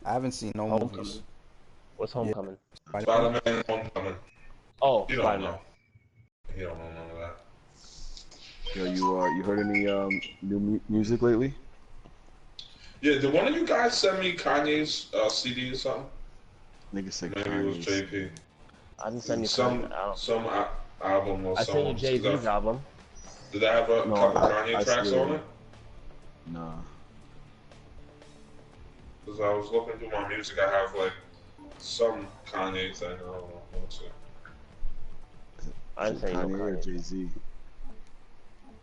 I haven't seen no Homecoming. movies. What's Yeah, Homecoming? Spider-Man. Spider-Man Homecoming. Oh, You don't Spider-Man. know. You don't know none of that. Yo, you heard any music lately? Yeah, did one of you guys send me Kanye's CD or something? Nigga said Maybe it was Kanye's. JP. I didn't send you Some album or I sent you someone. Jay-Z's album. Did that have a No, couple I Kanye tracks slid on in. it? Nah. Because I was looking through my music, I have like some Kanye thing. I don't know. Let's see. I didn't send you no Kanye or Kanye. Jay-Z?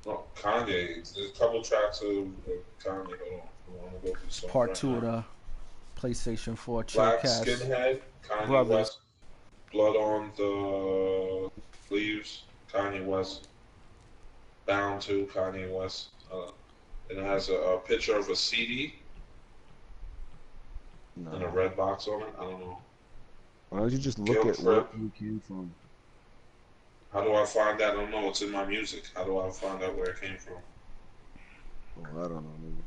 No, Kanye. There's a couple tracks of Kanye. Hold on. I want to go through some Part right 2 now. of the PlayStation 4 Black Chillcast. Skinhead, Kanye Brothers. West. Blood on the Leaves, Kanye West. Bound to Kanye West. It has a picture of a CD No. and a red box on it. I don't know. Why don't you just look Guilt at where Trip. you came from? How do I find that? I don't know. It's in my music. How do I find out where it came from? Oh, I don't know, nigga.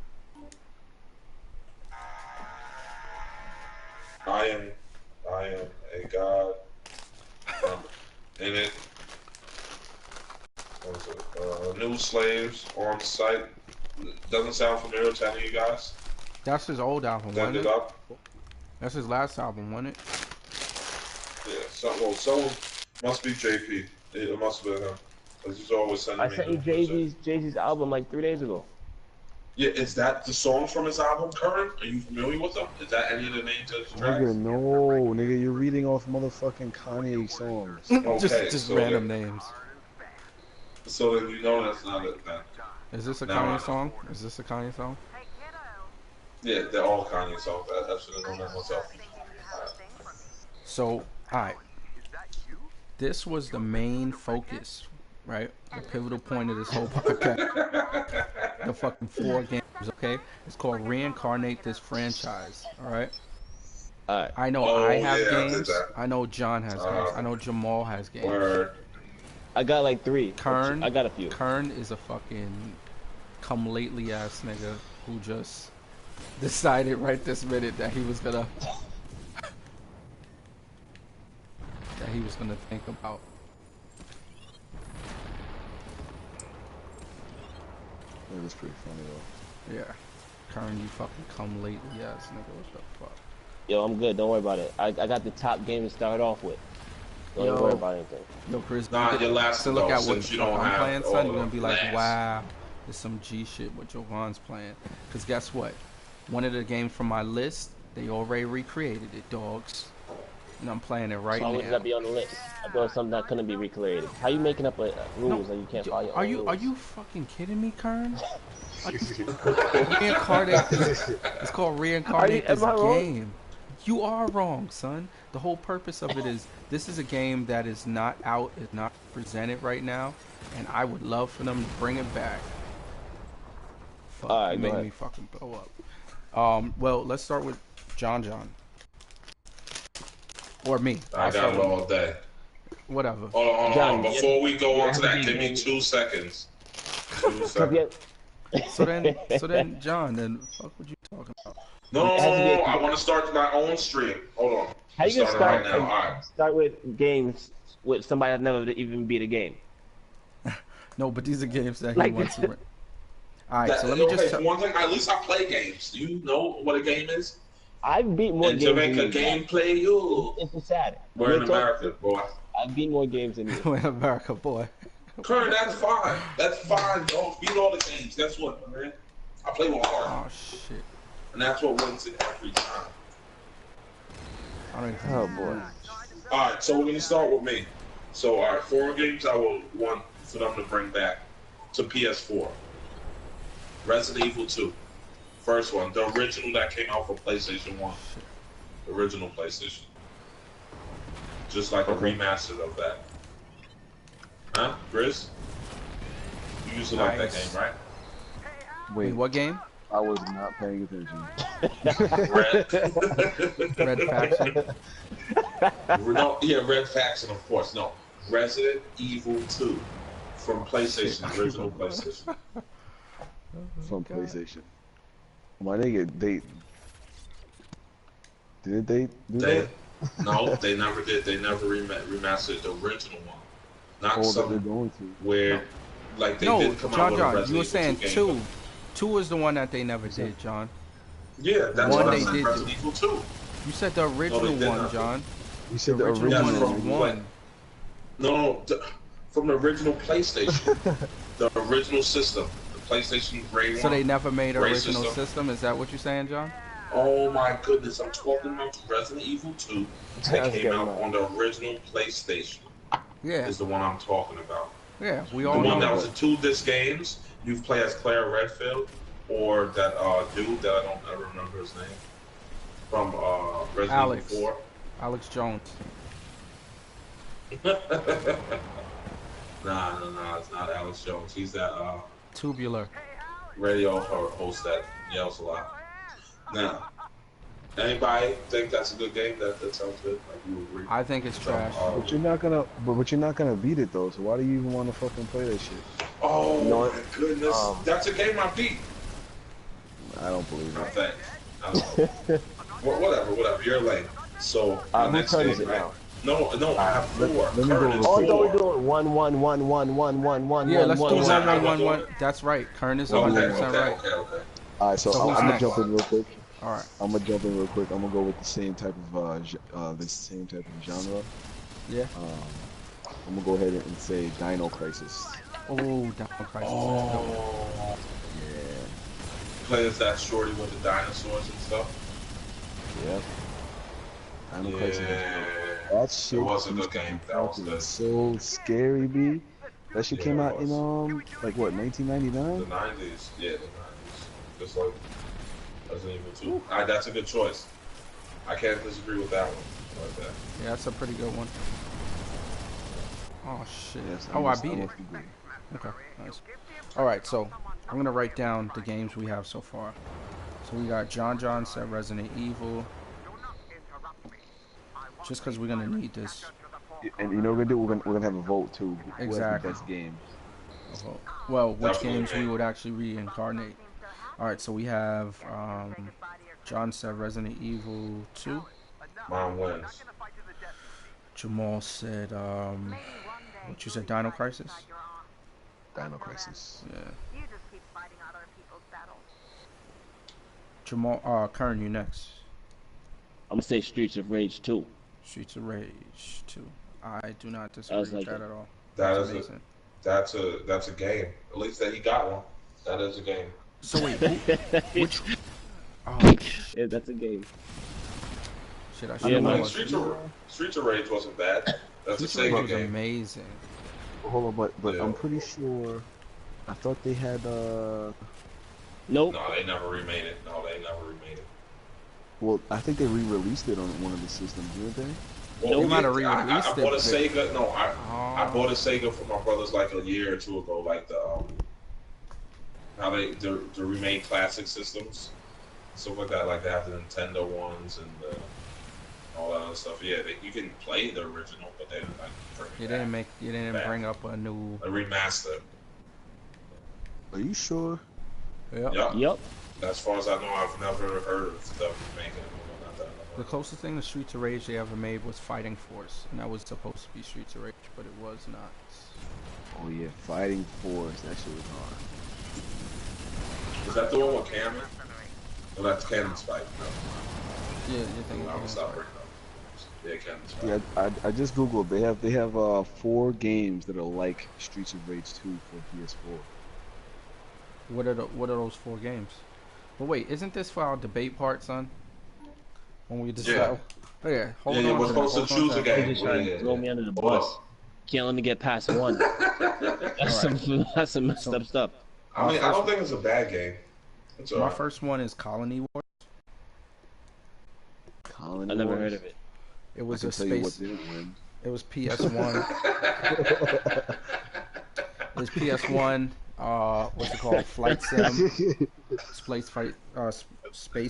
I am a god. In it. What was it? New slaves on site. Doesn't sound familiar to any of you guys. That's his old album, wasn't Ended it? up. That's his last album, wasn't it? Yeah. Someone must be JP. It must have been him. Because he's always sending I me sent you new music. Jay-Z's album like 3 days ago. Yeah, is that the song from his album, Current? Are you familiar with them? Is that any of the names of his tracks? Nigga, no, nigga, you're reading off motherfucking Kanye songs. Okay, just so random then, names. So then you know that's not it then. Is this a Now I Kanye know. song? Is this a Kanye song? Yeah, they're all Kanye songs. I should have known that myself. So, alright. This was the main focus, right? The pivotal point of this whole podcast. The fucking 4 games, okay? It's called Reincarnate This Franchise, alright? Alright. I know Oh, I have yeah, I did games. that. I know John has games. I know Jamal has games. Word. I got like 3. Kern, I got a few. Kern is a fucking come lately ass nigga who just decided right this minute that he was gonna think about. It was pretty funny though. Yeah. Kern, you fucking come lately ass nigga. What the fuck? Yo, I'm good. Don't worry about it. I got the top game to start off with. Don't even worry about anything. Yo, Chris, Nah, your last to look though, at what since you don't I'm have playing, all son, you're the gonna be like, last. wow, there's some G shit what Jovan's playing. Cause guess what? One of the games from my list, they already recreated it, dogs. And I'm playing it right So why would now. that be on the list? I thought something that couldn't be recreated. How you making up rules and you can't follow your own rules? Are you fucking kidding me, Kern? Reincarnate this. It's called Reincarnate This Game. You are wrong, son. The whole purpose of it is this is a game that is not out, is not presented right now, and I would love for them to bring it back. Fuck, Alright, you go made ahead. me fucking blow up. Well, let's start with John. Or me. I got it all day. Whatever. Hold on. Before we go on to that, give me game. 2 seconds. 2 seconds. So then, John, then fuck what you talking about? No. I want to start my own stream. Hold on. How you gonna Starting right now. All right. start with games with somebody that never even beat a game? No, but these are games that he Like- wants to. All right, so let me just. for one thing, at least I play games. Do you know what a game is? I've beat more And games to make than a you. game play you. It's sad. We're in Real talk, America, boy. I've beat more games than you. We're in America, boy. Kurt, that's fine. That's fine, dog. Beat all the games. Guess what, man? I play with heart. Oh shit. And that's what wins it every time. I don't even Oh boy. Alright, so we're going to start with me. So, alright, 4 games I will want for them to bring back to PS4. Resident Evil 2. First one, the original that came out for PlayStation 1. The original PlayStation. Just like a remaster of that. Huh, Chris? You used to like that Nice. game, right? Wait, what game? I was not paying attention. Red Faction. No, yeah, Red Faction, of course. No, Resident Evil 2 from PlayStation, original PlayStation. From PlayStation. My nigga, Did they do They that? no, they never did. They never remastered the original one. Not Oh, that they're some going to. weird, No, like they no, did come out John, with a John, you were Resident Evil saying 2 game, but two. Two is the one that they never What's that? did, John. yeah, that's One what I they said. did do. Resident Evil 2. You said the No, they original did one, not. John. You The said the original Yes, one is from one. no, from the original PlayStation, the original system, the PlayStation Gray So one, they never made an Gray original system. system? Is that what you're saying, John? Oh my goodness, I'm talking about Resident Evil 2 that That's came getting out mad. on the original PlayStation. Yeah. Is the one I'm talking about. Yeah, we The all one know that was that. the 2 disc games. You play as Claire Redfield or that dude that I don't ever remember his name from Resident Alex. Evil Alex Jones. 4. Nah, it's not Alex Jones. He's that Tubular. radio host that yells a lot. Now, anybody think that's a good game? That sounds good. Like you agree? I think it's trash. But you're not gonna beat it though. So why do you even want to fucking play that shit? Oh You know my what? goodness, that's a game I beat. I don't believe No it. thanks. Well, whatever. You're lame. So the Who next turn game, is it right? now? No, I have 4. let me go Current is real Oh, I thought we 4. were doing one. Yeah, let's do Who's that? I'm doing 1. it. That's right. Kern is Okay, 100% right. okay. All right, so So I'm who's gonna next? jump in real quick. All right. I'm gonna jump in real quick. I'm gonna go with the same type of genre. Yeah. I'm gonna go ahead and say Dino Crisis. Oh, Dino Crisis. Oh, Yeah. players that shorty with the dinosaurs and stuff. Yep. Dino Crisis. Yeah, That shit it was a used good to be game. That was fucking good. so scary, B. That shit Yeah, came it out in was. like what, The 1999? 90s. Yeah, the 90s. Just like Resident Evil 2. That's a good choice. I can't disagree with that one. Like that. Yeah, that's a pretty good one. Oh shit. Yes, Oh, I beat it. almost agree. Okay, nice. All right, so I'm gonna write down the games we have so far. So we got John said Resident Evil. Just because we're gonna need this. And you know what we're gonna do? We're gonna have a vote too. Who Exactly. has the best games? Well, which Definitely. games we would actually reincarnate. All right, so we have John said Resident Evil 2. Mine wins. Jamal said what you said, Dino Crisis. Dino Crisis. Yeah. Jamal, Kern, you next. I'm gonna say Streets of Rage 2. Streets of Rage 2. I do not disagree with like that it. at all. That That's is amazing. that's a game. At least that he got one. That is a game. So wait, which? Oh Yeah, that's a game. shit! I Yeah, should man. know. Streets of Rage wasn't bad. That's a Streets of Rage Sega was game. amazing. Hold on, but Yeah. I'm pretty sure. I thought they had Nope. No, they never remade it. Well, I think they re-released it on one of the systems, didn't they? Well, They might have I re-released bought a it. Sega. No, I Oh. bought a Sega for my brothers like a year or two ago. Like the how the remade classic systems, stuff like that. Like they have the Nintendo ones and all that other stuff. Yeah, you can play the original, but they didn't like bring it back. You didn't Back. bring up a new. A remaster. Are you sure? Yep. Yeah. Yep. As far as I know, I've never heard of stuff making it. Not that I The know. closest thing to Streets of Rage they ever made was Fighting Force, and that was supposed to be Streets of Rage, but it was not. Oh yeah, Fighting Force. That shit was hard. Is that the one with Cameron? Well, that's Cannon Spike. No. Yeah, you're thinking. I was Cannon stop Spike. bringing up. Yeah, Cannon Spike. Yeah, I just googled. They have 4 games that are like Streets of Rage 2 for PS4. What are those 4 games? But wait, isn't this for our debate part, son? When we decide. Yeah. Oh yeah, hold Yeah, on. we're to supposed that, to hold on choose a that. They game. just trying to throw me under the bus. Can't let me get past one. That's some messed up stuff. I mean, I don't think it's a bad game. It's My alright. first one is Colony Wars. Colony I never Wars. heard of it. It was I a can tell you what space. didn't win. It was PS1. It was PS1. What's it called? Flight Sim. Space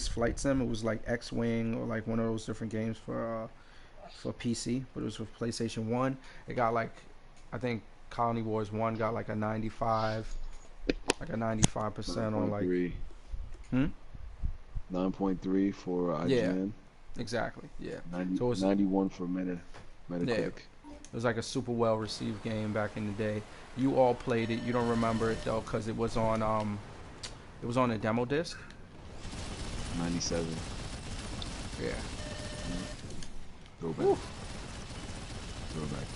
Flight Sim. It was like X-Wing or like one of those different games for PC, but it was for PlayStation 1. It got like, I think Colony Wars 1 got like a 95, like a 95% on like. 9.3. 9.3 for IGN. Exactly. Yeah. 90, So it was 91 for Metacritic. yeah, it was like a super well received game back in the day. You all played it. You don't remember it though, cause it was on a demo disc. 97. Yeah. Throwback. Woo. Throwback.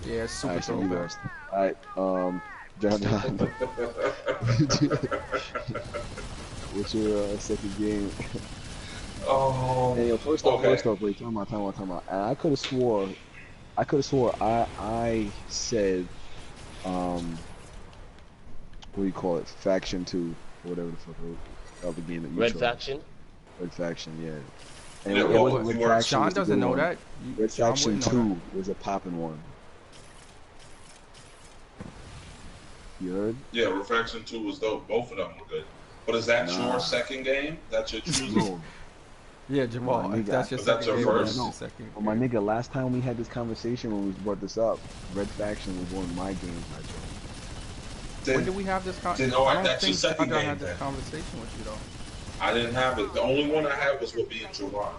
Yeah, it's super Alright, so you throwback. guys. Alright, John. What's your second game? Oh, Hey, yo, first off, wait, time out. And I could have swore I said, what do you call it? Faction 2, or whatever the fuck the game that you Red chose. Faction. Red Faction, yeah. And Yeah, it well, wasn't Red Faction. John was the doesn't good know one. that. Red John Faction wouldn't know 2 was a poppin' one. You heard? yeah, Refraction 2 was dope. Both of them were good. But is that your second game that you're choosing? No. Yeah, Jamal. My If nigga, that's your But that's second your game, first? that's your second. Well, my nigga, last time we had this conversation when we brought this up, Red Faction was one of my games I chose. When did we have this conversation? Then, I don't that's your think second John game had this then. conversation with you though. I didn't have it. The only one I had was with me and Jerron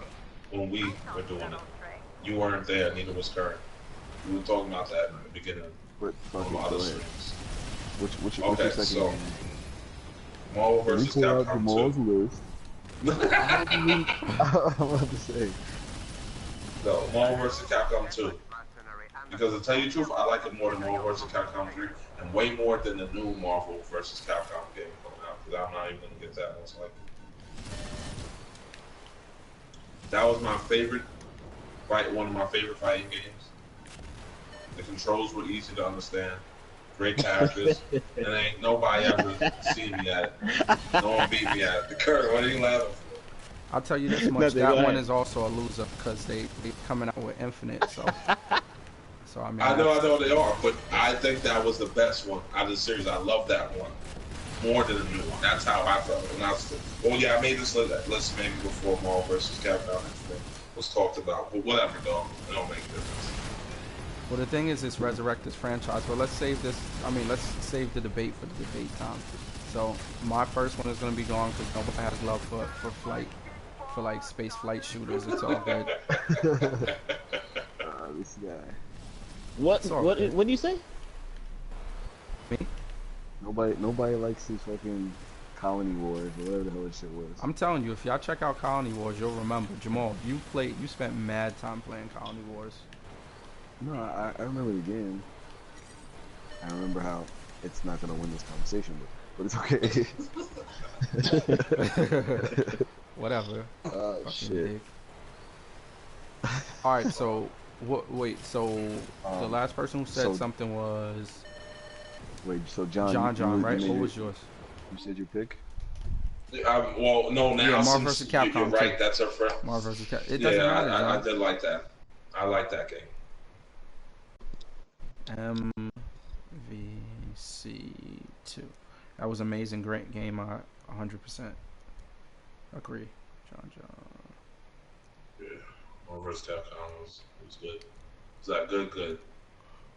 when we were doing it. You weren't there, neither was Kurt. We were talking about that in the beginning But of a lot of streams. what's your second so game? Marvel Let me vs. pull out Capcom Jamal's 2. list. I'm about to say. No, Marvel vs. Capcom 2. Because to tell you the truth, I like it more than Marvel vs. Capcom 3, and way more than the new Marvel vs. Capcom game coming out. Because I'm not even gonna get that most likely. That was my favorite one of my favorite fighting games. The controls were easy to understand. Great characters, and ain't nobody ever seen me at it. No one beat me at it. Kurt, what are you laughing for? I'll tell you this much: Nothing, that go one ahead. is also a loser because they coming out with Infinite. So I mean, I know they are, but I think that was the best one out of the series. I love that one more than the new one. That's how I felt. And I was, well, yeah, I made this list maybe before Marvel vs. Capcom was talked about, but whatever, dog. It don't make a difference. Well, the thing is, it's resurrect this franchise. But let's save this. I mean, let's save the debate for the debate time. So my first one is going to be gone because nobody has love for flight, for like space flight shooters. It's all good. This guy. What okay. do you say? Me? Nobody likes his fucking Colony Wars or whatever the hell this shit was. I'm telling you, if y'all check out Colony Wars, you'll remember. Jamal, you spent mad time playing Colony Wars. No, I remember the game. I remember how it's not gonna win this conversation, but it's okay. Whatever. Oh Fucking shit. dick. All right, so wait, so the last person who said something was Wait, so John, John, right? made What was yours? You said your pick? Well, no, now Yeah, Marvel since vs. Capcom you're right, too. that's her friend. Marvel vs. Capcom. It doesn't matter. I did like that. I like that game. MVC2. That was amazing, great game. 100% agree. John. Yeah, Marvel vs. Capcom was good. Was that good?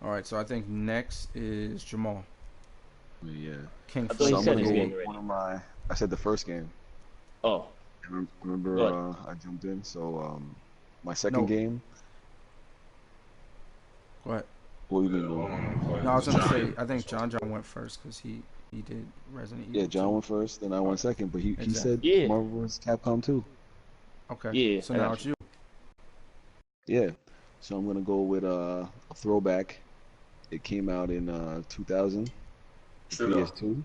All right, so I think next is Jamal. Yeah. King I thought you Flight. said his game I said the first game. Oh, Remember, I jumped in. So, my second game. What? What do you mean? No, I was gonna say I think John went first because he did Resident Evil. Yeah, John 2. went first, then I went second. But he said Yeah. Marvel vs. Capcom 2. Okay. Yeah, So I now got it's you. Yeah. So I'm gonna go with a throwback. It came out in 2000. True. PS2.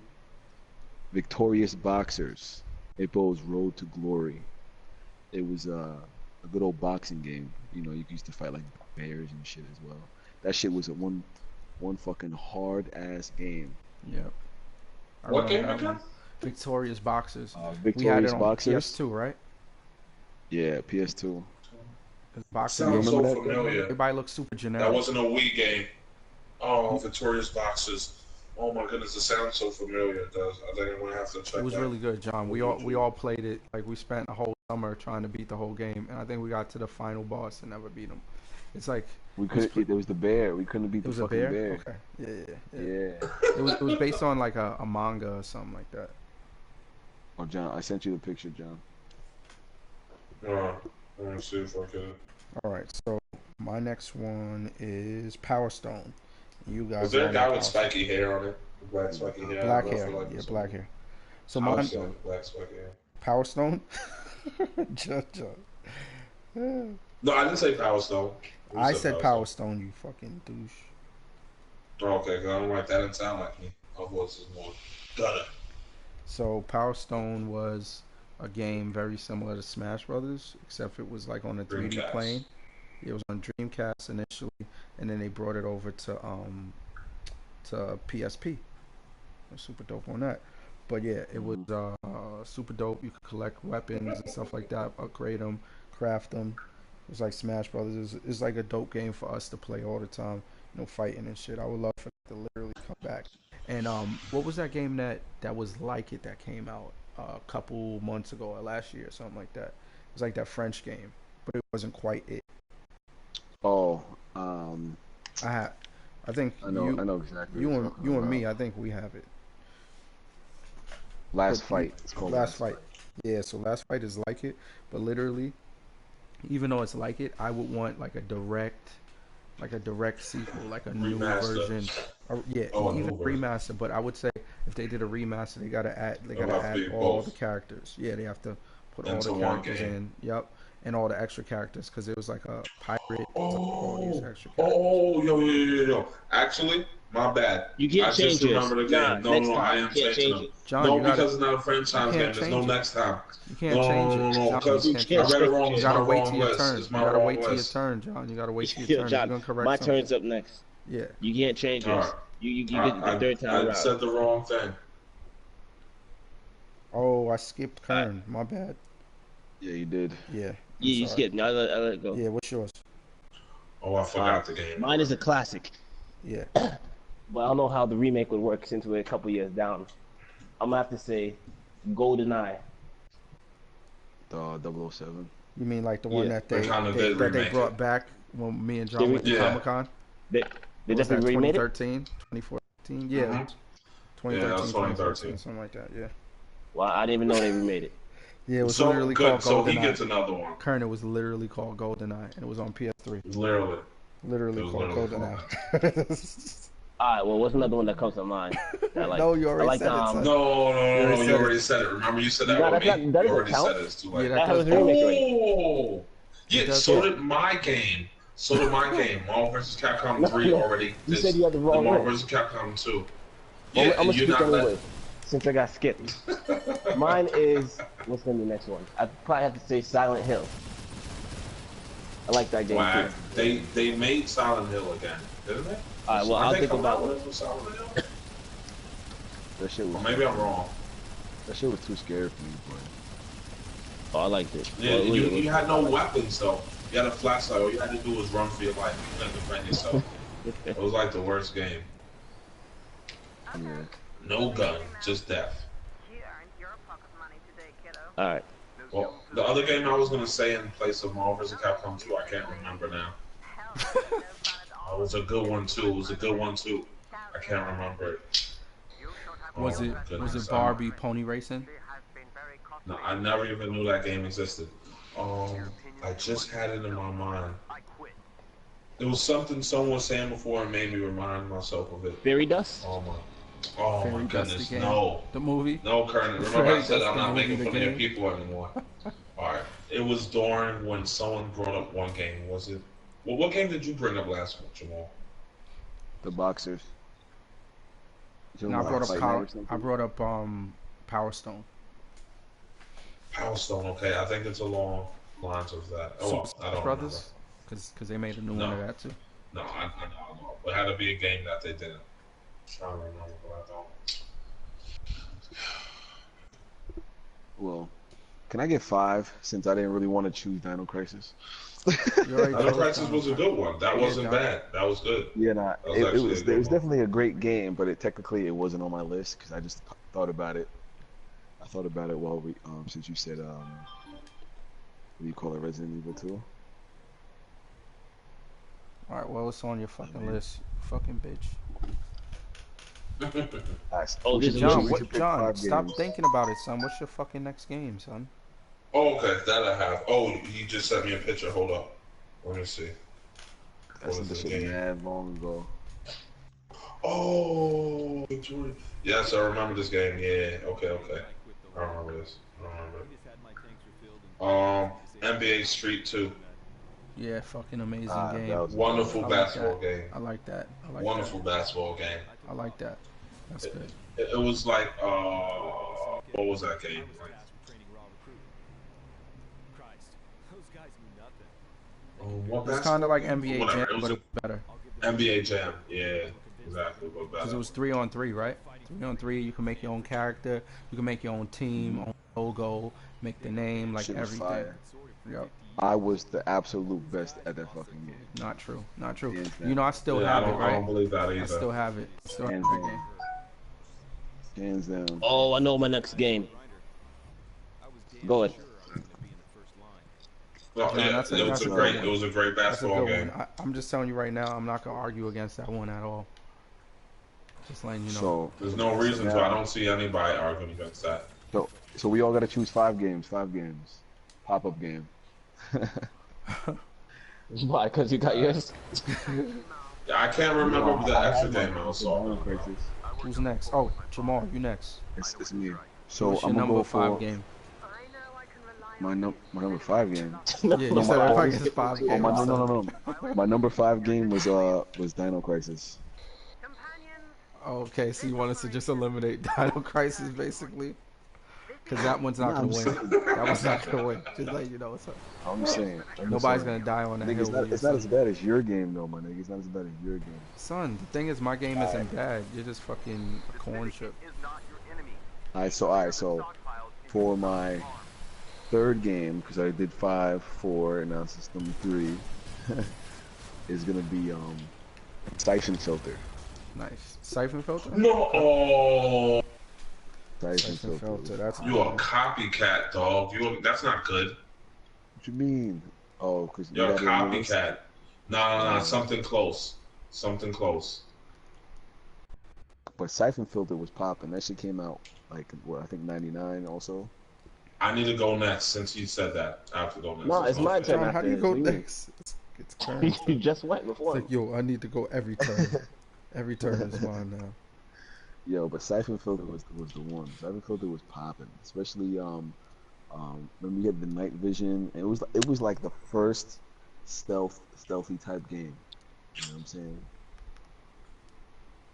Victorious Boxers. Hippo's Road to Glory. It was a good old boxing game. You know, you used to fight like bears and shit as well. That shit was a one fucking hard ass game. Yep. What game again? Victorious Boxers. Victorious we had it on Boxers. PS2, right? Yeah, PS2. Boxing Sounds remember so that? familiar. Everybody looks super generic. That wasn't a Wii game. Oh, Victorious Boxers. Oh my goodness, it sounds so familiar. It does. I think I'm gonna have to check. It was that. really good, John. We all played it. Like we spent a whole summer trying to beat the whole game, and I think we got to the final boss and never beat him. It's like We couldn't. There was the bear. We couldn't beat it the was a fucking bear. bear. Okay. Yeah. Yeah. It was based on like a manga or something like that. Oh, John, I sent you the picture, John. Uh, want to see if I can. All right, so my next one is Power Stone. You guys Was there a all know guy with Power Stone. spiky hair on it? Black spiky hair. I Black don't know if I hair, like yeah, this black one. hair. So I mine, was saying black spiky hair. Power Stone. Judge. No, I didn't say Power Stone. Who I said said Power Power Stone. You fucking douche. Stone? Oh, okay, because I don't like that. Didn't sound like me. My voice is more gutter. So Power Stone was a game very similar to Smash Brothers, except it was like on a 3D Dreamcast. plane. It was on Dreamcast initially, and then they brought it over to PSP. It was super dope on that. But yeah, it was super dope. You could collect weapons and stuff like that, upgrade them, craft them. It was like Smash Brothers. It's like a dope game for us to play all the time. Fighting and shit. I would love for it to literally come back. And what was that game that was like it that came out a couple months ago or last year or something like that? It was like that French game, but it wasn't quite it. Oh, I think I know exactly. You and me. I think we have it. Last Fight. It's called Last Fight. Yeah, so Last Fight is like it, but literally, even though it's like it, I would want like a direct sequel, like a new Remaster. version. Yeah, even remaster. But I would say if they did a remaster, they gotta add all the characters. Yeah, they have to put all the characters in. Yep, and all the extra characters because it was like a pirate. All these extra characters. Yo. Actually, my bad. You can't change it. Remember the game. No, I am changing it. John, no, because it's not a franchise game. There's no next time. You can't change it. No, because I read it wrong. You gotta wait till your turn. You gotta wait till your turn, John. You gotta wait till your turn. John, you're gonna correct my something. turn's up next. Yeah. You can't change this. Right. You get the third time around. I said the wrong thing. Oh, I skipped Kern. My bad. Yeah, you did. Yeah. You skipped. No, I let it go. Yeah, what's yours? Oh, I forgot the game. Mine is a classic. Yeah. But I don't know how the remake would work since we're a couple years down. I'm gonna have to say GoldenEye. The 007. You mean like the one that they brought back when me and John went to Comic-Con? They definitely remade 2013, 2014? Yeah. Mm-hmm. 2013, something like that, yeah. Well, I didn't even know they remade it. Yeah, it was literally called GoldenEye. So he gets another one. Kern, it was literally called GoldenEye, and it was on PS3. Literally called GoldenEye. Alright, well, what's another one that comes to mind? No, you already said it. No, you already said it. Remember, you said that with me. You already said it. It's too late. That was a remake already. Yeah, so did my game. Marvel vs. Capcom 3 already. You said you had the wrong Marvel vs. Capcom 2. Yeah, I'm gonna skip anyway, since I got skipped. Mine is, what's gonna be the next one? I probably have to say Silent Hill. I like that game too. They made Silent Hill again, didn't they? Alright, well, I'll think about it. That shit was. Maybe I'm wrong. That shit was too scary for me, boy. Oh, I liked it. Yeah, well, you had no weapons though. You had a flashlight. All you had to do was run for your life. You couldn't defend yourself. It was like the worst game. Yeah. No gun, just death. Alright. Well, the other game I was gonna say in place of Marvel vs. Capcom 2, I can't remember now. It was a good one too. I can't remember it. Was it Barbie Pony Racing? No, I never even knew that game existed. I just had it in my mind. It was something someone was saying before and made me remind myself of it. Fairy Dust? Oh my goodness, no. The movie? No, Colonel. Remember I said I'm not making fun of your people anymore. Alright. It was during when someone brought up one game. Was it? Well, what game did you bring up last month, Jamal? The Boxers. No, I brought up Power Stone. Power Stone, okay. I think it's along lines of that. I don't Brothers? Because they made a new one of that too. No, I know. But it had to be a game that they didn't. I'm trying to remember, but I don't. Well, can I get 5 since I didn't really want to choose Dino Crisis? Dino Crisis was a good one. That wasn't bad. That was good. Yeah, it was definitely a great game, but technically it wasn't on my list because I just thought about it. I thought about it while we since you said what do you call it, Resident Evil 2? All right, well, it's on your fucking list, fucking bitch. Oh, John, stop thinking about it, son. What's your fucking next game, son? Oh, okay, that I have. Oh, he just sent me a picture. Hold up. Let me see. That's the shit mad long ago. Oh, yes, I remember this game. Yeah, okay. I remember this. NBA Street 2. Yeah, fucking amazing game. Wonderful I like basketball that. game. I like that. I like Wonderful that. basketball game. I like that. That's good. It was like, what was that game? Like, what It's kind of like game? NBA Whatever. Jam, It was but a it was better. NBA Jam. Yeah, exactly. But Because better. it was 3-on-3, right? 3-on-3. You can make your own character. You can make your own team, own logo, make the name, like everything. Fire. Yep. I was the absolute best at that fucking game. Not true. Not true. You know, I still have it, right? I don't believe that either. I still have it. Still have the game. Hands down. Oh, I know my next game. Go ahead. Well, yeah, it was a great basketball game. I'm just telling you right now, I'm not gonna argue against that one at all. Just letting you know. So there's no reason to. I don't see anybody arguing against that. So we all gotta choose 5 games. 5 games. Pop-up game. Why? Because you got yours. I can't remember the extra game I saw. Who's next? Oh, Jamal, you next. It's me. So what's I'm your gonna number go 5 for game. my number 5 game. Yeah, you said if I get 5 games. Oh, no. My number 5 game was Dino Crisis. Okay, so you want us to just eliminate Dino Crisis, basically? Because that one's not going to win. That one's not going to win. Just let you know what's up. I'm saying. Nobody's going to die on that hill. It's not as bad as your game, though, my nigga. It's not as bad as your game. Son, the thing is, my game isn't bad. You're just fucking a corn chip. Alright, so for my 3rd game, because I did 5, 4, and now this is number 3, is going to be Siphon Filter. Nice. Siphon Filter? No. Siphon Filter. That's you a copycat, dog. That's not good. What you mean? Oh, because you're a copycat. Nah, something close. Something close. But Siphon Filter was popping. That shit came out like I think 99 also. I need to go next since you said that. I have to go next. No, it's my turn. How do you go next? It's turn. You just went before. It's like, yo, I need to go every turn. Every turn is mine now. Yo, but Siphon Filter was the one. Siphon Filter was popping, especially when we had the night vision. It was like the first stealthy type game. You know what I'm saying?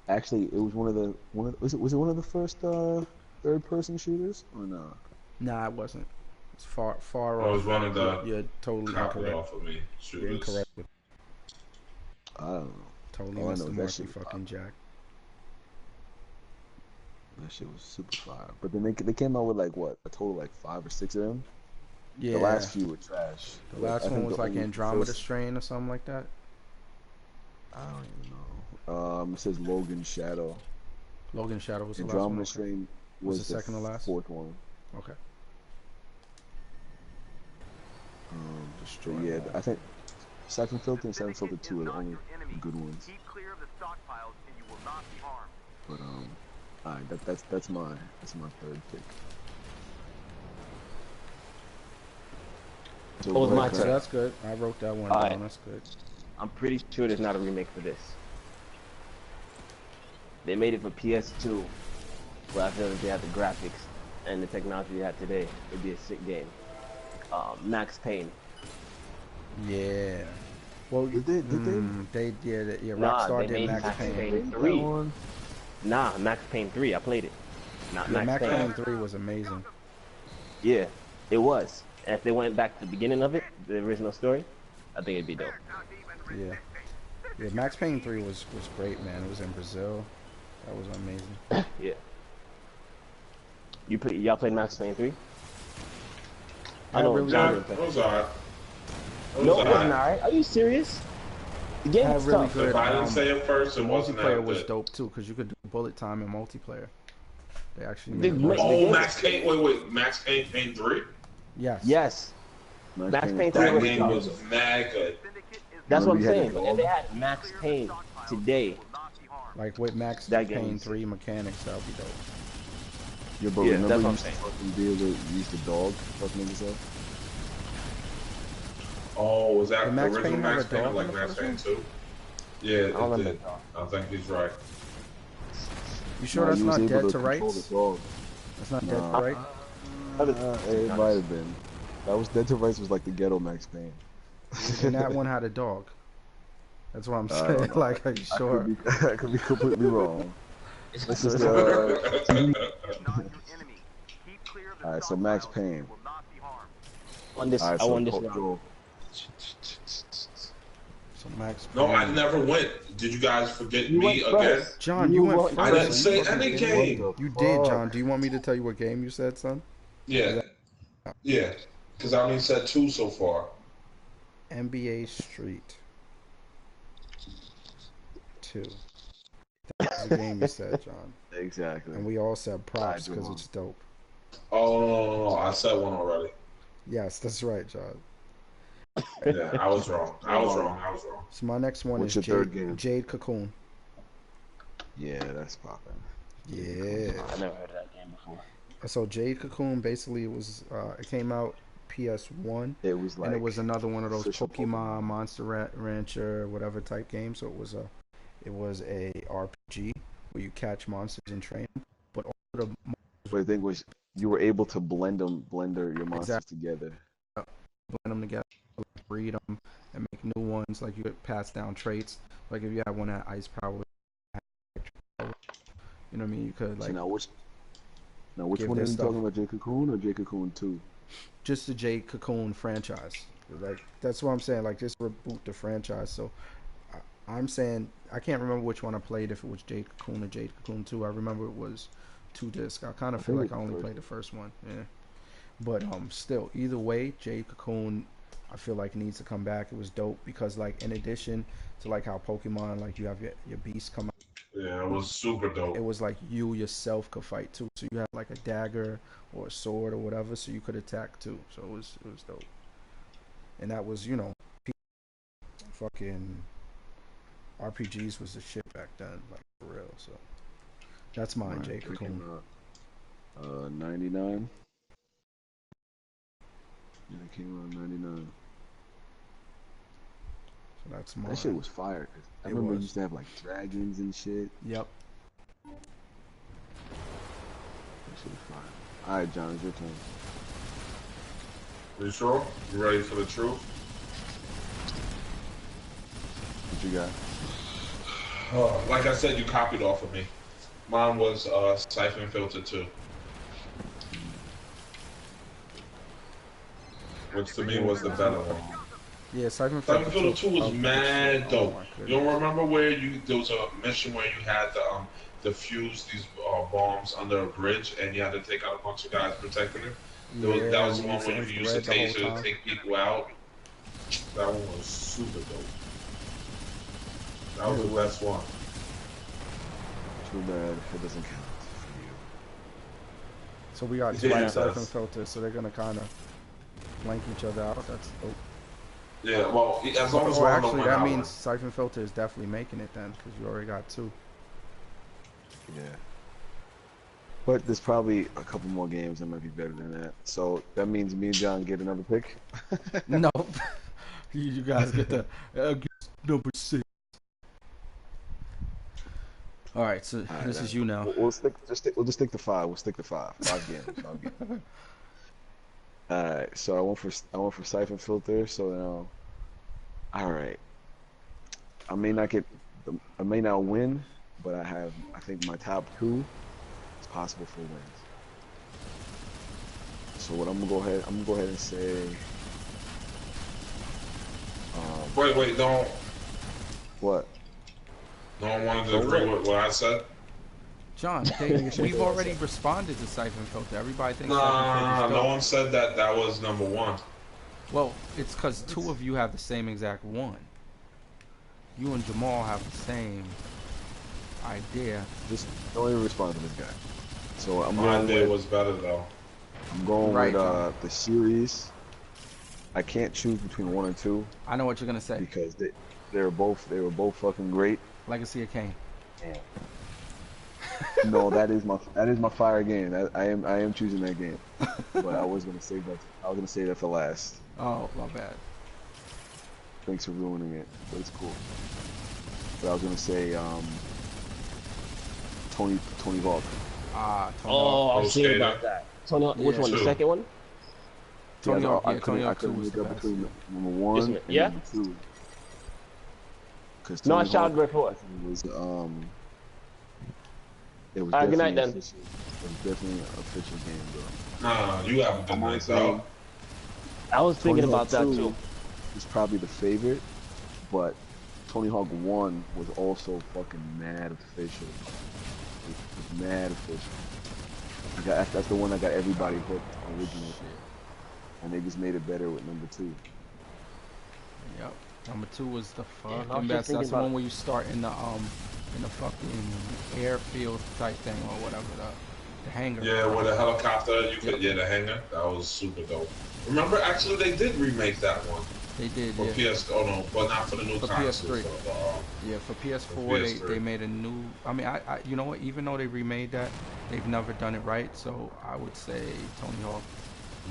Actually, it was was it one of the first 3rd-person shooters or no? Nah, it wasn't. It's far off. It was one of the. You're totally incorrect. Off of me. You're incorrect. I don't know. Totally missed the mark, you fucking jack. That shit was super fire. But then they came out with like what, a total like 5 or 6 of them. Yeah. The last few were trash. The last one was like Andromeda Strain or something like that. I don't even know. It says Logan Shadow. Logan Shadow was the last one. Andromeda Strain was the second to last. 4th one. Okay. Yeah, I think Siphon Filter and Siphon Filter 2 are the only good ones. But alright, that's my 3rd pick. So what was my turn? That's good. I wrote that one down. That's good. I'm pretty sure there's not a remake for this. They made it for PS2, but I feel like they had the graphics and the technology they have today. It'd be a sick game. Max Payne. Yeah. Well, did they? They did it. Yeah, Rockstar did Max Payne 3. Nah, Max Payne 3. I played it. Not Max Payne 3 was amazing. Yeah, it was. And if they went back to the beginning of it, the original story, I think it'd be dope. Yeah. Yeah, Max Payne 3 was great, man. It was in Brazil. That was amazing. Yeah. Y'all played Max Payne 3? I know really John. It was alright. No, it wasn't alright. Are you serious? The game was really tough. good. If I didn't say it first, the it wasn't multiplayer was dope too, because you could do bullet time in multiplayer. They actually made Max Payne. Wait, Max Payne 3? Yes. Yes. Max Payne 3 that game was mad good. That's what I'm saying. But if they had Max Payne today, like with Max Payne 3 mechanics, that would be dope. Yeah, but Yeah, remember that's you what I'm used to saying. fucking be able to use the dog, fuck niggas up? Oh, was Did that the Max original Payne have a Max Payne or dog in like the Max first Payne one? 2? Yeah, I don't it remember did. dog. I think he's right. You sure Nah, that's you was not able Dead to to control the Rights? dog. That's not Dead to Nah, Rights? it might have been. That was Dead to Rights was like the ghetto Max Payne. And that one had a dog. That's what I'm I saying. don't know. Like, are you I could sure? be I could be completely wrong. This So is it's alright, so Max Payne. Alright, I so won this round. go. So Max No, I Payne. never went. Did you guys forget You me went again? first. John, you went I first. didn't Are you say fucking any kidding me? game. You did, John. Do you want me to tell you what game you said, son? Yeah, yeah. Because I only said 2 so far. NBA Street 2. That was the game you said, John. Exactly. And we all said props Lied because to it's dope. Oh, I said 1 already. Yes, that's right, John. Yeah, I was wrong. I was wrong. So my next one What's is your third game? Jade Cocoon. Yeah, that's popping. Yeah. I never heard of that game before. So Jade Cocoon basically it came out PS1, It was like and it was another one of those official Pokemon, Monster Rancher, whatever type game. So it was a RPG where you catch monsters and train them, but all the But the thing was, you were able to blend your monsters exactly together. blend them together, breed them, and make new ones. Like you could pass down traits. Like if you had one that had ice power, you know what I mean? You could So like now which give one are this you stuff talking about, J Cocoon or J Cocoon 2? just the Jade Cocoon franchise. Like that's what I'm saying. Like just reboot the franchise. So I'm saying I can't remember which one I played. If it was Jade Cocoon or Jade Cocoon 2, I remember it was 2 disc. I kind of feel think like it's I only the played the first one. Yeah, but still, either way, Jade Cocoon, I feel like needs to come back. It was dope because like in addition to like how Pokemon like you have your beast come out, Yeah, it was super it dope. was like you yourself could fight too. So you had like a dagger or a sword or whatever, so you could attack too. So it was dope. And that was fucking RPGs was the shit back then, like for real. So that's mine, Jade Cocoon. 99. Yeah, it came out in 99. So that's mine. That shit was fire. 'Cause I remember you used to have like dragons and shit. Yep. That shit was fire. Alright, John, it's your turn. You sure? You ready for the truth? What you got? Like I said, you copied off of me. Mine was Siphon Filter 2. Which to me was the better one. Yeah, Siphon Siphon Filter Filter 2 was mad dope. Oh, You don't remember where there was a mission where you had to defuse these bombs under a bridge and you had to take out a bunch of guys protecting it? That was the one where you used a taser to take people out. That one was super dope. That was the best one. Too bad it doesn't count for you. So we got two Siphon Filters, so they're gonna kind of flank each other out. That's dope. Yeah, well, as long as actually, that means Siphon Filter is definitely making it then, because you already got 2. Yeah. But there's probably a couple more games that might be better than that. So that means me and John get another pick? Nope. You guys get the number 6. All right, so this is you now. We'll just stick to 5. We'll stick to 5. 5 games. 5 games. All right. So I went for Siphon Filter. So now, all right. I may not win, but I think my top 2 is possible for wins. So what I'm gonna go ahead and say. Wait, don't. What? No one wanted to agree with what I said? John, we've already responded to Siphon Filter. Everybody thinks Nah, no one said that was number 1. Well, it's because 2 of you have the same exact one. You and Jamal have the same idea. Just don't even respond to this guy. So My idea was better though. I'm going with the series. I can't choose between 1 and 2. I know what you're gonna say. Because they were both fucking great. Legacy of Kain. Yeah. No, that is my fire game. I am choosing that game. But I was gonna save that. I was gonna save that for last. Oh, my bad. Thanks for ruining it. But it's cool. But I was gonna say Tony Hawk. Ah, Tony Oh, Hawk. I was thinking about that. Tony Hawk, which one? The second one? Tony Hawk, I yeah, Tony Hawk 2 couldn't was make the up best. between number 1 and Yeah? number 2. Because No, I Tony shouted Hawk before. was it was Alright, good night definitely then. official. It was definitely an official game, bro. Nah, you have a good night, though. I was thinking Tony Hawk about that 2 too. is probably the favorite, but Tony Hawk 1 was also fucking mad official. It was mad official. That's the one that got everybody hooked original. And they just made it better with number 2. Yep. Number 2 was the I was fucking just best. thinking That's the about- one where you start in the fucking airfield type thing or whatever, the hangar. Yeah, with a helicopter, you could, the hangar. That was super dope. Remember, actually, they did remake that one. They did, For yeah. oh no, but not for the new For consoles. PS3. Yeah, for PS4, For PS3. they made a new. I mean, I you know what? Even though they remade that, they've never done it right. So I would say Tony Hawk.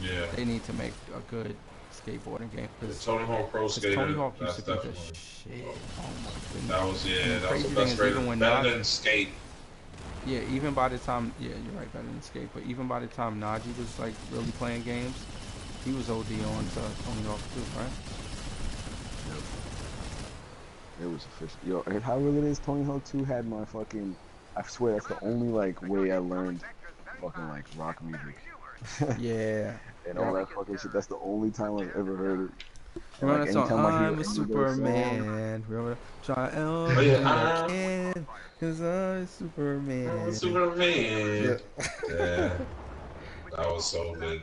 Yeah. They need to make a good skateboarding game because Tony Hawk Pro Skater. Tony Hawk used That's to be the definitely. shit. Oh my goodness. That was And the that was crazy the thing best is, rated. even when Better Naji- than Skate. Yeah, even by the time, yeah, you're right, better than Skate. But even by the time Najee was like really playing games, he was OD on to Tony Hawk too, right? It was official. Yo, and how real it is, Tony Hawk 2 had my fucking, I swear that's the only like way I learned fucking like rock music. Yeah. And all that fucking shit. That's the only time I've ever heard it. And, Remember like, that song? anytime I hear I'm a any of those Superman. Remember? Try Oh, everything I yeah, can, 'cause I'm a Superman. Superman. Yeah. Yeah. That was so good.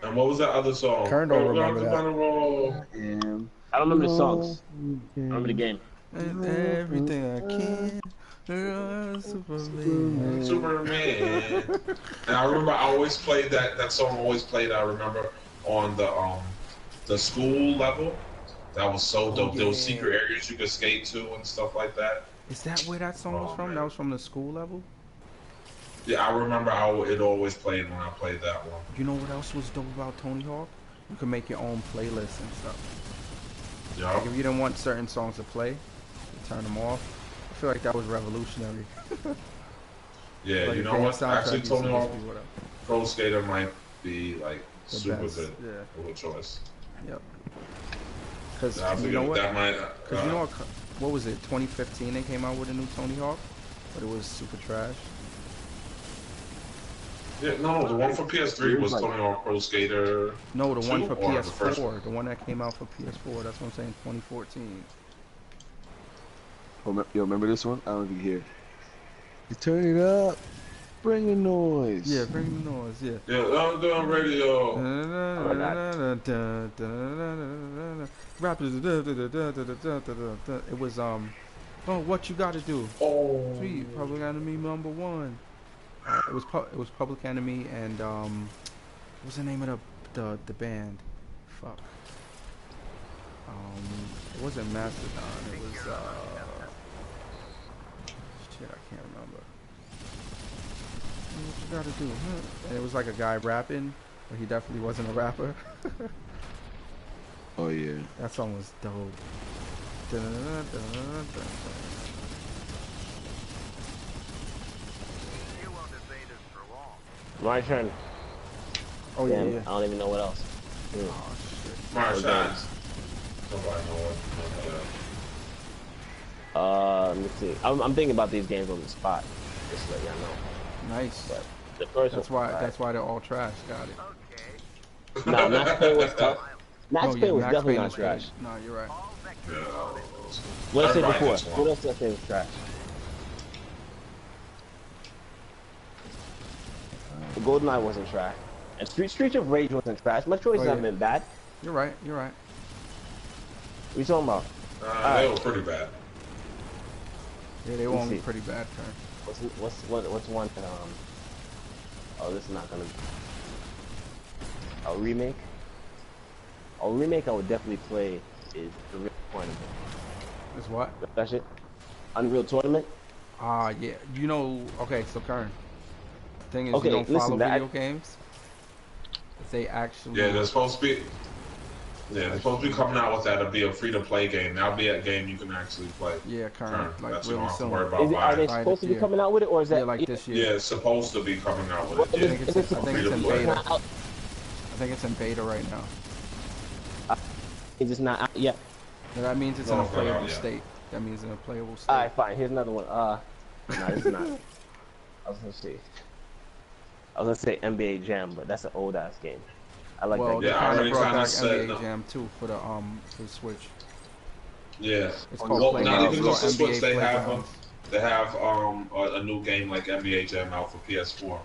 And what was that other song? Kern don't remember that. I don't remember the songs. I remember the game. Everything I can. I'm Superman. Superman. And I remember I always played that song always played, I remember, on the school level. That was so dope. Yeah. There was secret areas you could skate to and stuff like that. Is that where that song was from? Man. That was from the school level? Yeah, I remember how it always played when I played that one. You know what else was dope about Tony Hawk? You could make your own playlists and stuff. Yeah. Like if you didn't want certain songs to play, you turn them off. I feel like that was revolutionary. Yeah, Like you know game what? soundtrack Actually, used to Tony just Hawk be whatever. Pro Skater might be like The super best, good. yeah. A good choice. Yep. Because I you think know what? that might. Because you know what was it? 2015 they came out with a new Tony Hawk, but it was super trash. Yeah, no, the one for PS3 was Tony Hawk Pro Skater. No, the one 2 for or the first PS4, the one that came out for PS4. That's what I'm saying. 2014. Yo, remember this one? I don't know if you hear. You turn it up. Bring the noise. Yeah, bring the noise. Yeah. Yeah, I'm doing radio. Rappers. It was oh, what you gotta do? Oh. Sweet, Public Enemy #1. It was Public Enemy and what's the name of the band? Fuck. It wasn't Mastodon. It was shit. I can't remember. What you gotta do? Huh? And it was like a guy rapping, but he definitely wasn't a rapper. Oh yeah. That song was dope. My turn. Oh Damn, yeah. I don't even know what else. Oh shit. Marsh Okay. Hands. Nobody know what. Let me see. I'm thinking about these games on the spot. Just to let y'all know. Nice. But the first That's one. why. That's why they're all trash. Got it. Nah, Max Payne was tough. Max No, Payne was Max definitely Payne not was trash. good. No, you're right. Yeah. What I said Everybody before. gets one. What else did I say was trash? GoldenEye wasn't trash. And Streets of Rage wasn't trash. My choices yeah. haven't been bad. You're right. You're right. What you talking about? They were pretty bad. Yeah, they were Let's only see. pretty bad, Kern. What's one that oh, this is not gonna a remake? A remake I would definitely play is the Unreal Tournament. Is what? That shit? Unreal Tournament? Yeah. You know, okay, so Karen, the thing is, you Okay, don't follow listen, video games. If they Yeah, actually, they're supposed to be. Yeah, they're supposed to be coming out with that to be a free-to-play game. That'll be a game you can actually play. yeah, Karen, Turn. like That you don't really have to soon. worry about are buying. they Right supposed to this be year. coming out with it, or is Yeah, that? like this Yeah, year. it's supposed to be coming out with Well, it. Yeah. I think it's in Free to beta. play. I think it's in beta right now. It's just not out yet. So that means it's No, in a it's not out playable yet. state. That means in a playable state. All right, fine. Here's another one. No, this is not. I was gonna say. I was gonna say NBA Jam, but that's an old ass game. I like Well, that they game. I kind of already brought kinda back said NBA no. Jam too for the Switch. Yeah. It's called Well, Playground. not even It's just the called Switch. NBA They have Playgrounds. a new game like NBA Jam out for PS4,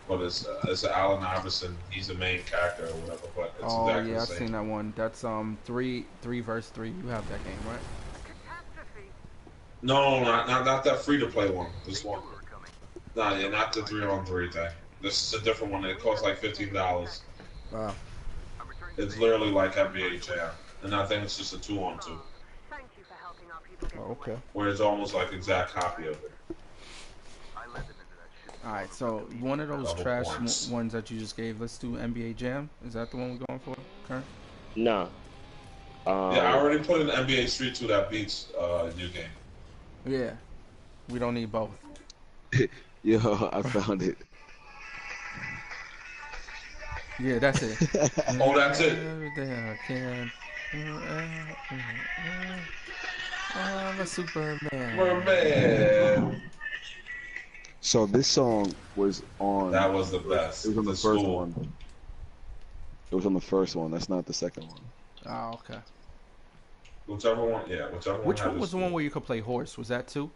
but it's Allen Iverson. He's the main character or whatever. But it's Oh exactly yeah, the I've same. seen that one. That's three versus three. You have that game, right? No, not that free to play one. This one. No, yeah, not the 3-on-3 thing. This is a different one. It costs like $15. Wow. It's literally like NBA Jam, and I think it's just a 2-on-2, Oh, okay. where it's almost like exact copy of it. All right. So one of those Double trash points. ones that you just gave. Let's do NBA Jam. Is that the one we're going for, Karen? No. Yeah, I already put in NBA Street 2 that beats your game. Yeah. We don't need both. Yo, I found it. Yeah, that's it. Oh, that's it. There I can. I'm a Superman. Man, So this song was on. that was the best. It was on the The first school. one. It was on the first one. That's not the second one. Oh, okay. Whichever one, yeah, whichever one. Which had one was the school. one where you could play horse? Was that two?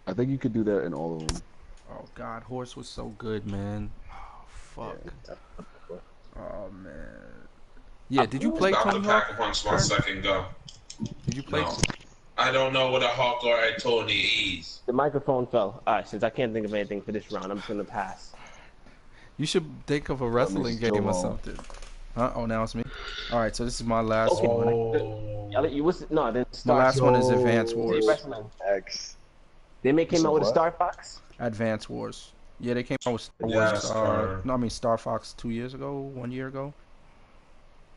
I think you could do that in all of them. Oh God, horse was so good, man. Oh fuck. Yeah. Oh man. Yeah, did you play About Tony to pack Hawk? a punch my second gun. Did you play? No. I don't know what a Hawk or a Tony is. The microphone fell. All right, since I can't think of anything for this round, I'm just gonna pass. You should think of a wrestling game or something. Huh? Oh, now it's me. All right, so this is my last one. Then My last one is Yo. Advance Wars. Wrestling. X. They came out with a what? Star Fox. Advance Wars. Yeah, they came out with Star Yes, Wars. No, I mean Star Fox 2 years ago, 1 year ago.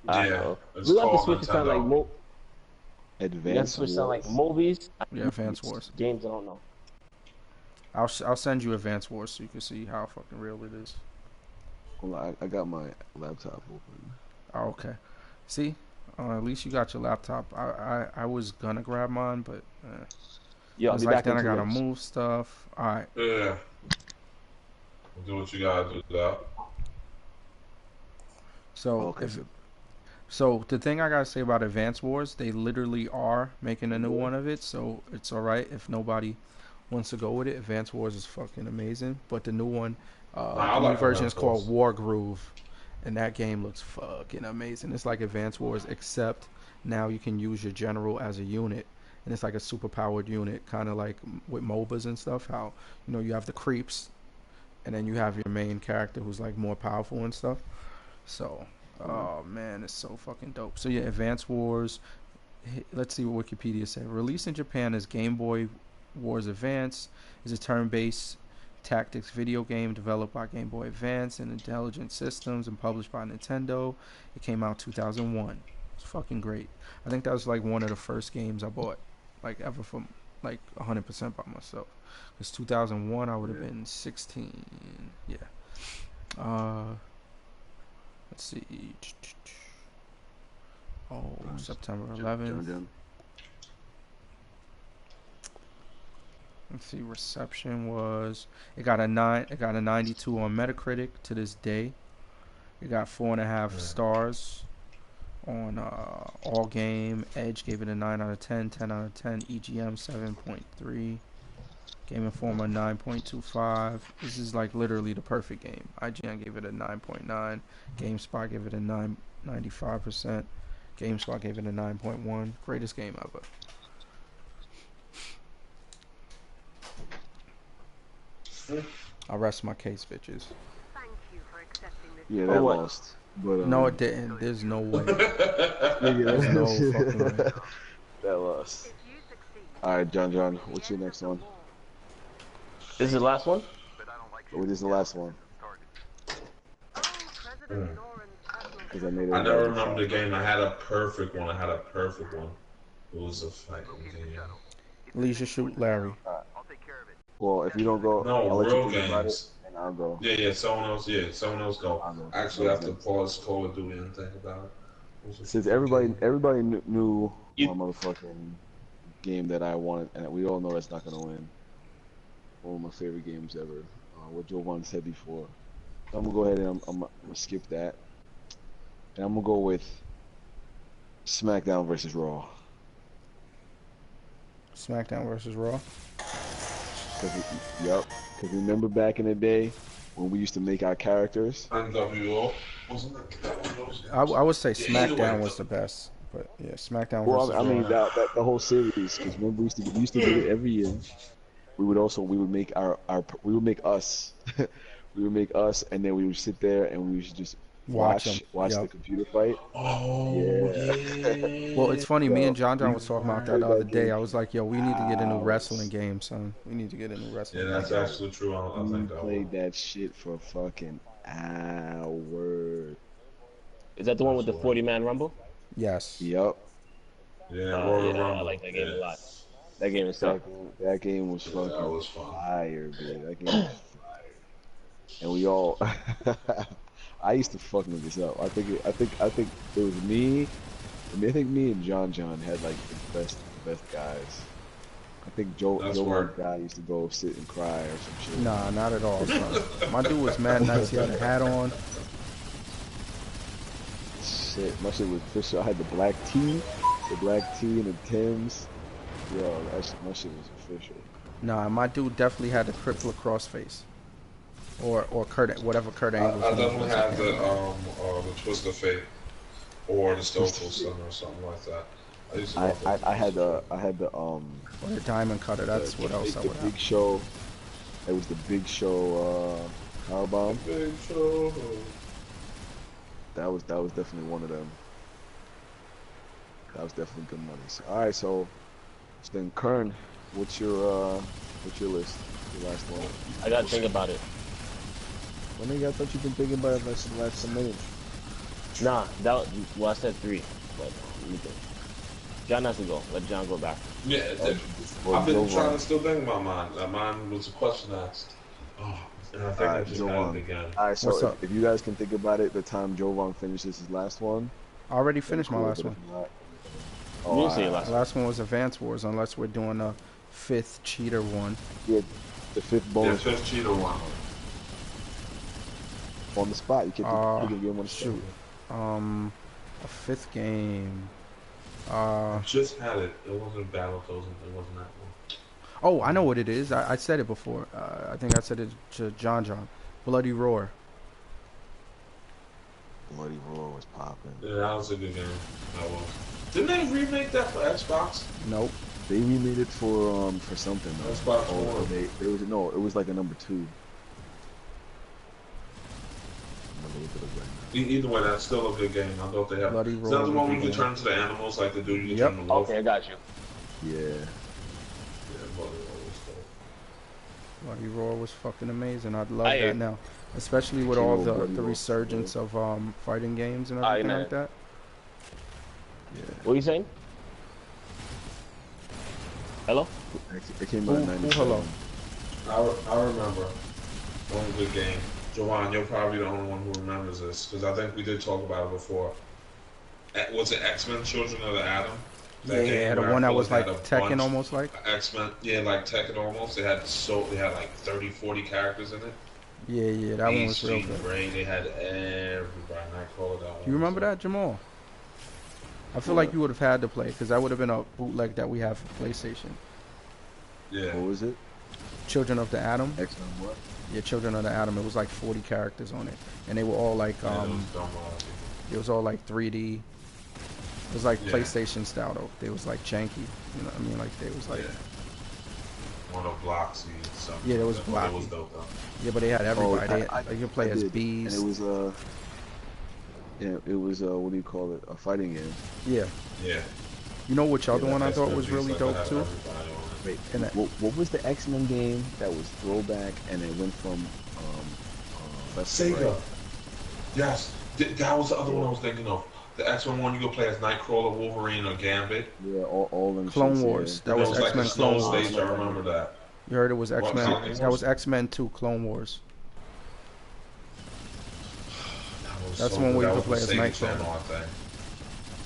Yeah, it's We have to called switch to sound like Nintendo. we have to Advanced switch to sound like Wars. movies. Yeah, Advance Wars. Games, I don't know. I'll send you Advance Wars so you can see how fucking real it is. Hold on, I got my laptop open. Oh, okay. See, at least you got your laptop. I was gonna grab mine, but Yo, I'll it's be like back then in I 2 gotta minutes. move stuff. All right. Yeah. Do what you gotta do. That. So Okay. So the thing I gotta say about Advance Wars, they literally are making a new one of it. So it's all right if nobody wants to go with it. Advance Wars is fucking amazing, but the new one, I the new like version is Advance called Wars. War Groove, and that game looks fucking amazing. It's like Advance Wars, except now you can use your general as a unit, and it's like a super powered unit, kind of like with MOBAs and stuff. How you have the creeps, and then you have your main character who's like more powerful and stuff. So. Oh man, it's so fucking dope. So yeah, Advance Wars. Let's see what Wikipedia said. Released in Japan as Game Boy Wars Advance, is a turn-based tactics video game developed by Game Boy Advance and Intelligent Systems and published by Nintendo. It came out 2001. It's fucking great. I think that was like one of the first games I bought, like ever from like 100% by myself. Because 2001, I would have been 16. Yeah. Let's see. Oh, September 11th. John. Let's see. Reception was it got a 92 on Metacritic to this day. It got 4.5 stars on All Game. Edge gave it a 9 out of 10, 10 out of 10. EGM 7.3. Game Informer 9.25. This is like literally the perfect game. IGN gave it a 9.9. GameSpot gave it a 95%. GameSpot gave it a 9.1. Greatest game ever. I'll rest my case, bitches. Yeah, that lost. But, No, it didn't. There's no way. There's no fucking way. That lost. Alright, John, what's your next one? This is the last one? Or this is the last one. Because I made it. I never remember the game. I had a perfect one. It was a fighting game. Leisure Shoot Larry. Well, if you don't go, No, I'll let real you think about it, games. and I'll go. Yeah, someone else go. I'll go. Actually, I have to pause Call of Duty and think about it. Since everybody knew my motherfucking game that I wanted, and we all know that's not gonna win. One of my favorite games ever. What Jovan said before. So I'm gonna go ahead and I'm gonna skip that, and I'm gonna go with SmackDown versus Raw. SmackDown versus Raw. Because remember back in the day when we used to make our characters? NWO wasn't that? I would say SmackDown was the best, but yeah, SmackDown versus Raw. I mean the whole series. Because remember we used to do it every year. We would make us, and then we would sit there and we would just watch the computer fight. Oh, yeah. Well, it's funny. Me and John was talking about that the other day. I was like, yo, we need to get a new wrestling game, son. We need to get a new wrestling game. Yeah, that's actually true. I think that played that shit for fucking hours. Is that the one with the 40-man rumble? Yes. Yep. Yeah, I like that game a lot. That game is sick. That game was fucking fire, dude. That game was fire. And we all, I used to fucking look this up. I think it was me. I think me and John had like the best guys. I think Joe guy used to go sit and cry or some shit. Nah, not at all, son. My dude was mad nice. He had a hat on. Shit, my shit was official. I had the black tee and the Timbs. Yo, my shit was official. Nah, my dude definitely had the Crip Lacrosse face. Or whatever Kurt Angle. I definitely had the Twist of Fate or the Stone Cold Stunner or something like that. I had the or the Diamond Cutter. That's what else I would have. Big Show. It was the Big Show powerbomb. Big Show. That was definitely one of them. That was definitely good money. So, all right, so then Kern, what's your list? Your last one. I gotta think about it. Well, nigga, I thought you've been thinking about it for the last some minutes. Nah, I said 3, but let me think. John has to go. Let John go back. Yeah, I've been trying to still think about mine. Mine was a question asked. Oh, and I think I just had it again. All right, so if you guys can think about it, the time Jovan finishes his last one. I already finished my last one. Oh, the last one was Advance Wars, unless we're doing a 5th cheater one. Yeah, the 5th bonus. The 5th cheater one. On the spot, you can pick a game on the shoot. A 5th game. I just had it. It wasn't Battletoads. It wasn't that one. Oh, I know what it is. I said it before. I think I said it to John. Bloody Roar. Bloody Roar was popping. Yeah, that was a good game. That was. Didn't they remake that for Xbox? Nope. They remade it for something. Xbox One. It was like a number 2. Either way, that's still a good game. I thought they have. Bloody Is that the one where you can turn into the animals like the dude you turn the wolf? Okay, I got you. Yeah. Yeah, Bloody Roar was dope. Bloody Roar was fucking amazing. I'd love that now, especially with all the resurgence of fighting games and everything like that. Yeah. What are you saying? Hello? It came out in 97. Hello. I remember one good game. Joanne, you're probably the only one who remembers this, because I think we did talk about it before. Was it X-Men Children of the Atom? Yeah, the one that was like Tekken almost like? X-Men, yeah, like Tekken almost. They had like 30, 40 characters in it. Yeah, that one was real good. They had everybody, and I called it out. You remember that, Jamal? I feel like you would have had to play, because that would have been a bootleg that we have for PlayStation. Yeah. What was it? Children of the Atom. X-Men what? Yeah, Children of the Atom. It was like 40 characters on it, and they were all like it was all like 3D. It was like PlayStation style though. They was like janky. You know what I mean? Like they was like one of Bloxy. Yeah, it was Bloxy. It was dope though. Yeah, but they had everybody. They could play as bees. And it was what do you call it? A fighting game. Yeah. Yeah. You know which other one I thought was really dope too? Wait, what was the X-Men game that was throwback and it went from left to Sega. right? Yes, that was the other one I was thinking of. The X-Men one you could play as Nightcrawler, Wolverine, or Gambit. Yeah, all them Clone shits, Wars. yeah. That was It was like a X-Men snow Clone Wars. stage. I remember that. You heard it was What, X-Men. Clone That Wars? was X-Men 2 Clone Wars. That's the one where you could play as Nightcrawler. I think.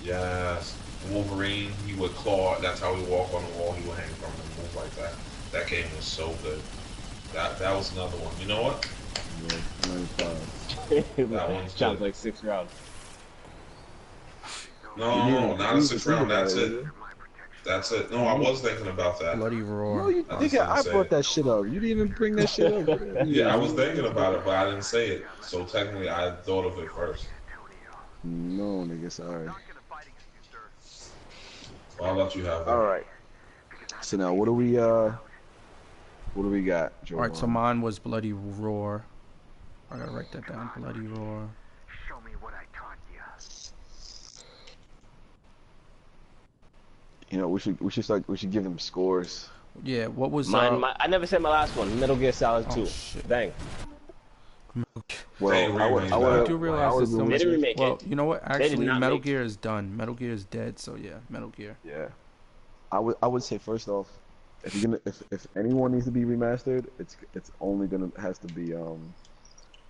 Yes. Wolverine, he would claw. That's how he walk on the wall. He would hang from and move like that. That game was so good. That was another one. You know what? Yeah, That one's Sounds good. like 6 rounds. No, not a 6th round. That's it. That's it. No, I was thinking about that. Bloody Roar. No, you nigga, I brought that shit up. You didn't even bring that shit up. Yeah, I was thinking about it, but I didn't say it. So technically, I thought of it first. No, nigga, sorry. Well, I'll let you have that. All right. So now, what do we got, Joe? Alright, so mine was Bloody Roar. I gotta write that down. Bloody Roar. Show me what I taught you. You know, we should give them scores. Yeah, what was I never said my last one. Metal Gear Solid 2. shit. Bang. Well, I do realize there's so much. They didn't remake Well, it. you know what? They did Actually, not Metal make Gear is done. Metal Gear is dead. So yeah, Metal Gear. Yeah, I would say first off, if anyone needs to be remastered, it's only has to be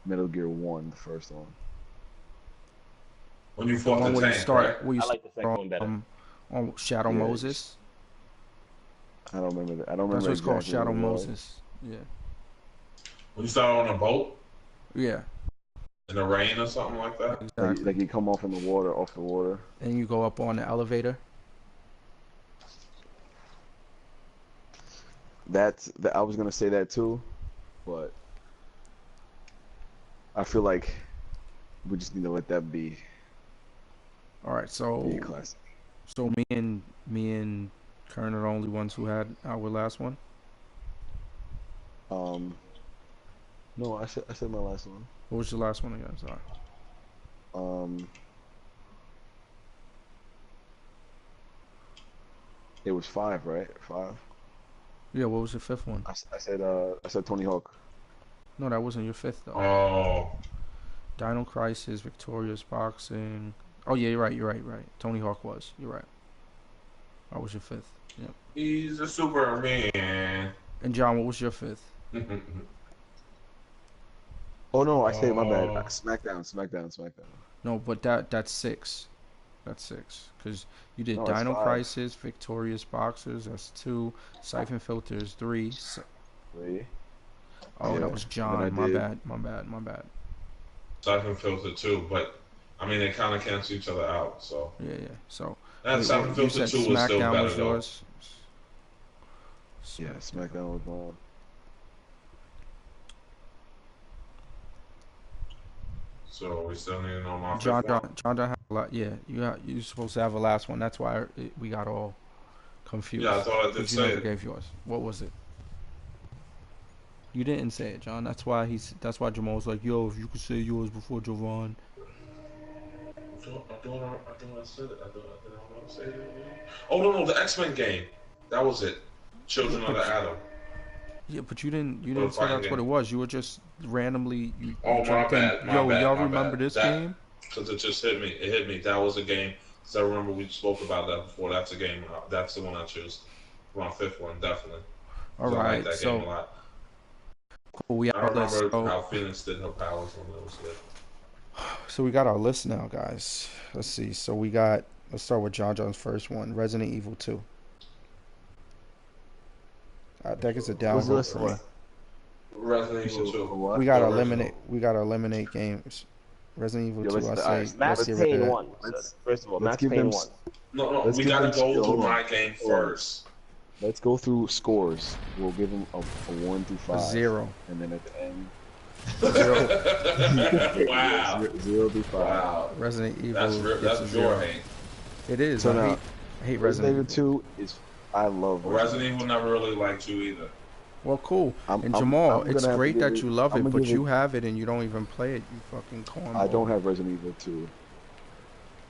Metal Gear 1, the first one. When you The fought one the where you tank, start, right? where you I like the second one better. on Shadow Yeah. Moses. I don't remember that. I don't That's remember what it's called, exactly Shadow what it was. Moses. Yeah. When you start on a boat Yeah. in the rain or something like that. Exactly. Like you come off the water. And you go up on the elevator. I was gonna say that too, but I feel like we just need to let that be All right, so a classic. so me and Kern are the only ones who had our last one. No, I said my last one. What was your last one again? Sorry. It was 5, right? 5. Yeah, what was your fifth one? I said Tony Hawk. No, that wasn't your fifth though. Oh, Dino Crisis, Victorious Boxing. Oh yeah, you're right. Tony Hawk was. You're right. That was your fifth. Yep. he's a Superman. And John, what was your fifth? Oh no, I said my bad. Oh. SmackDown. No, but that's 6. That's 6. Because you did No, it's Dino 5. Crisis, Victorious Boxers. That's 2. Siphon Filters 3. 3. Oh, Yeah, that was John. and My then I bad. Siphon Filter too, but I mean they kind of cancel each other out. So Yeah. So and Siphon you Filter said 2 was still SmackDown better was though. yours. Yeah, SmackDown was mine. So we still need to know my John fifth one. had a lot. Yeah, you're supposed to have a last one. That's why we got all confused. Yeah, I thought I did 'Cause you say never it. gave yours. What was it? You didn't say it, John. That's why Jamal was like, "Yo, if you could say yours before Jovan." I thought I said it. I don't say it. Oh no, the X-Men game. That was it. Children of the Atom. Yeah, but you didn't say fighting that's what game. it was. You were just randomly Oh my jumped in. bad. Yo, y'all my remember bad. this That- game? Because it just hit me. It hit me. That was a game. Because I remember we spoke about that before. That's a game. That's the one I choose. My fifth one, definitely. 'Cause All I like right, that game a so lot. cool. We I have our list. remember how Phoenix did her powers when it was good. So we got our list now, guys. Let's see. So let's start with John's first one, Resident Evil 2. I think it's a What's the downvote list for for? me. Resident Evil For 2. what? We gotta The eliminate. We gotta eliminate games. Resident Evil Yo, 2. let's- I alright, say Max let's get rid of Payne that. 1. First of all, let's Max give Payne them 1. No, Let's we give gotta them go skill. through Hold on. my game first. Let's go through scores. We'll give them a 1 through 5. 0. And then at the end, Wow. 0 through 5. Wow. Resident Evil. That's gets a pure 0. hate. It is. So I now, hate Resident Resident Evil Evil. 2 is, I love Resident Evil never really liked you either. Well, cool. I'm- And I'm- Jamal, I'm it's gonna have to great give that it- you love I'm it, gonna but give you it- have it and you don't even play it. You fucking cornball. I don't have Resident Evil 2.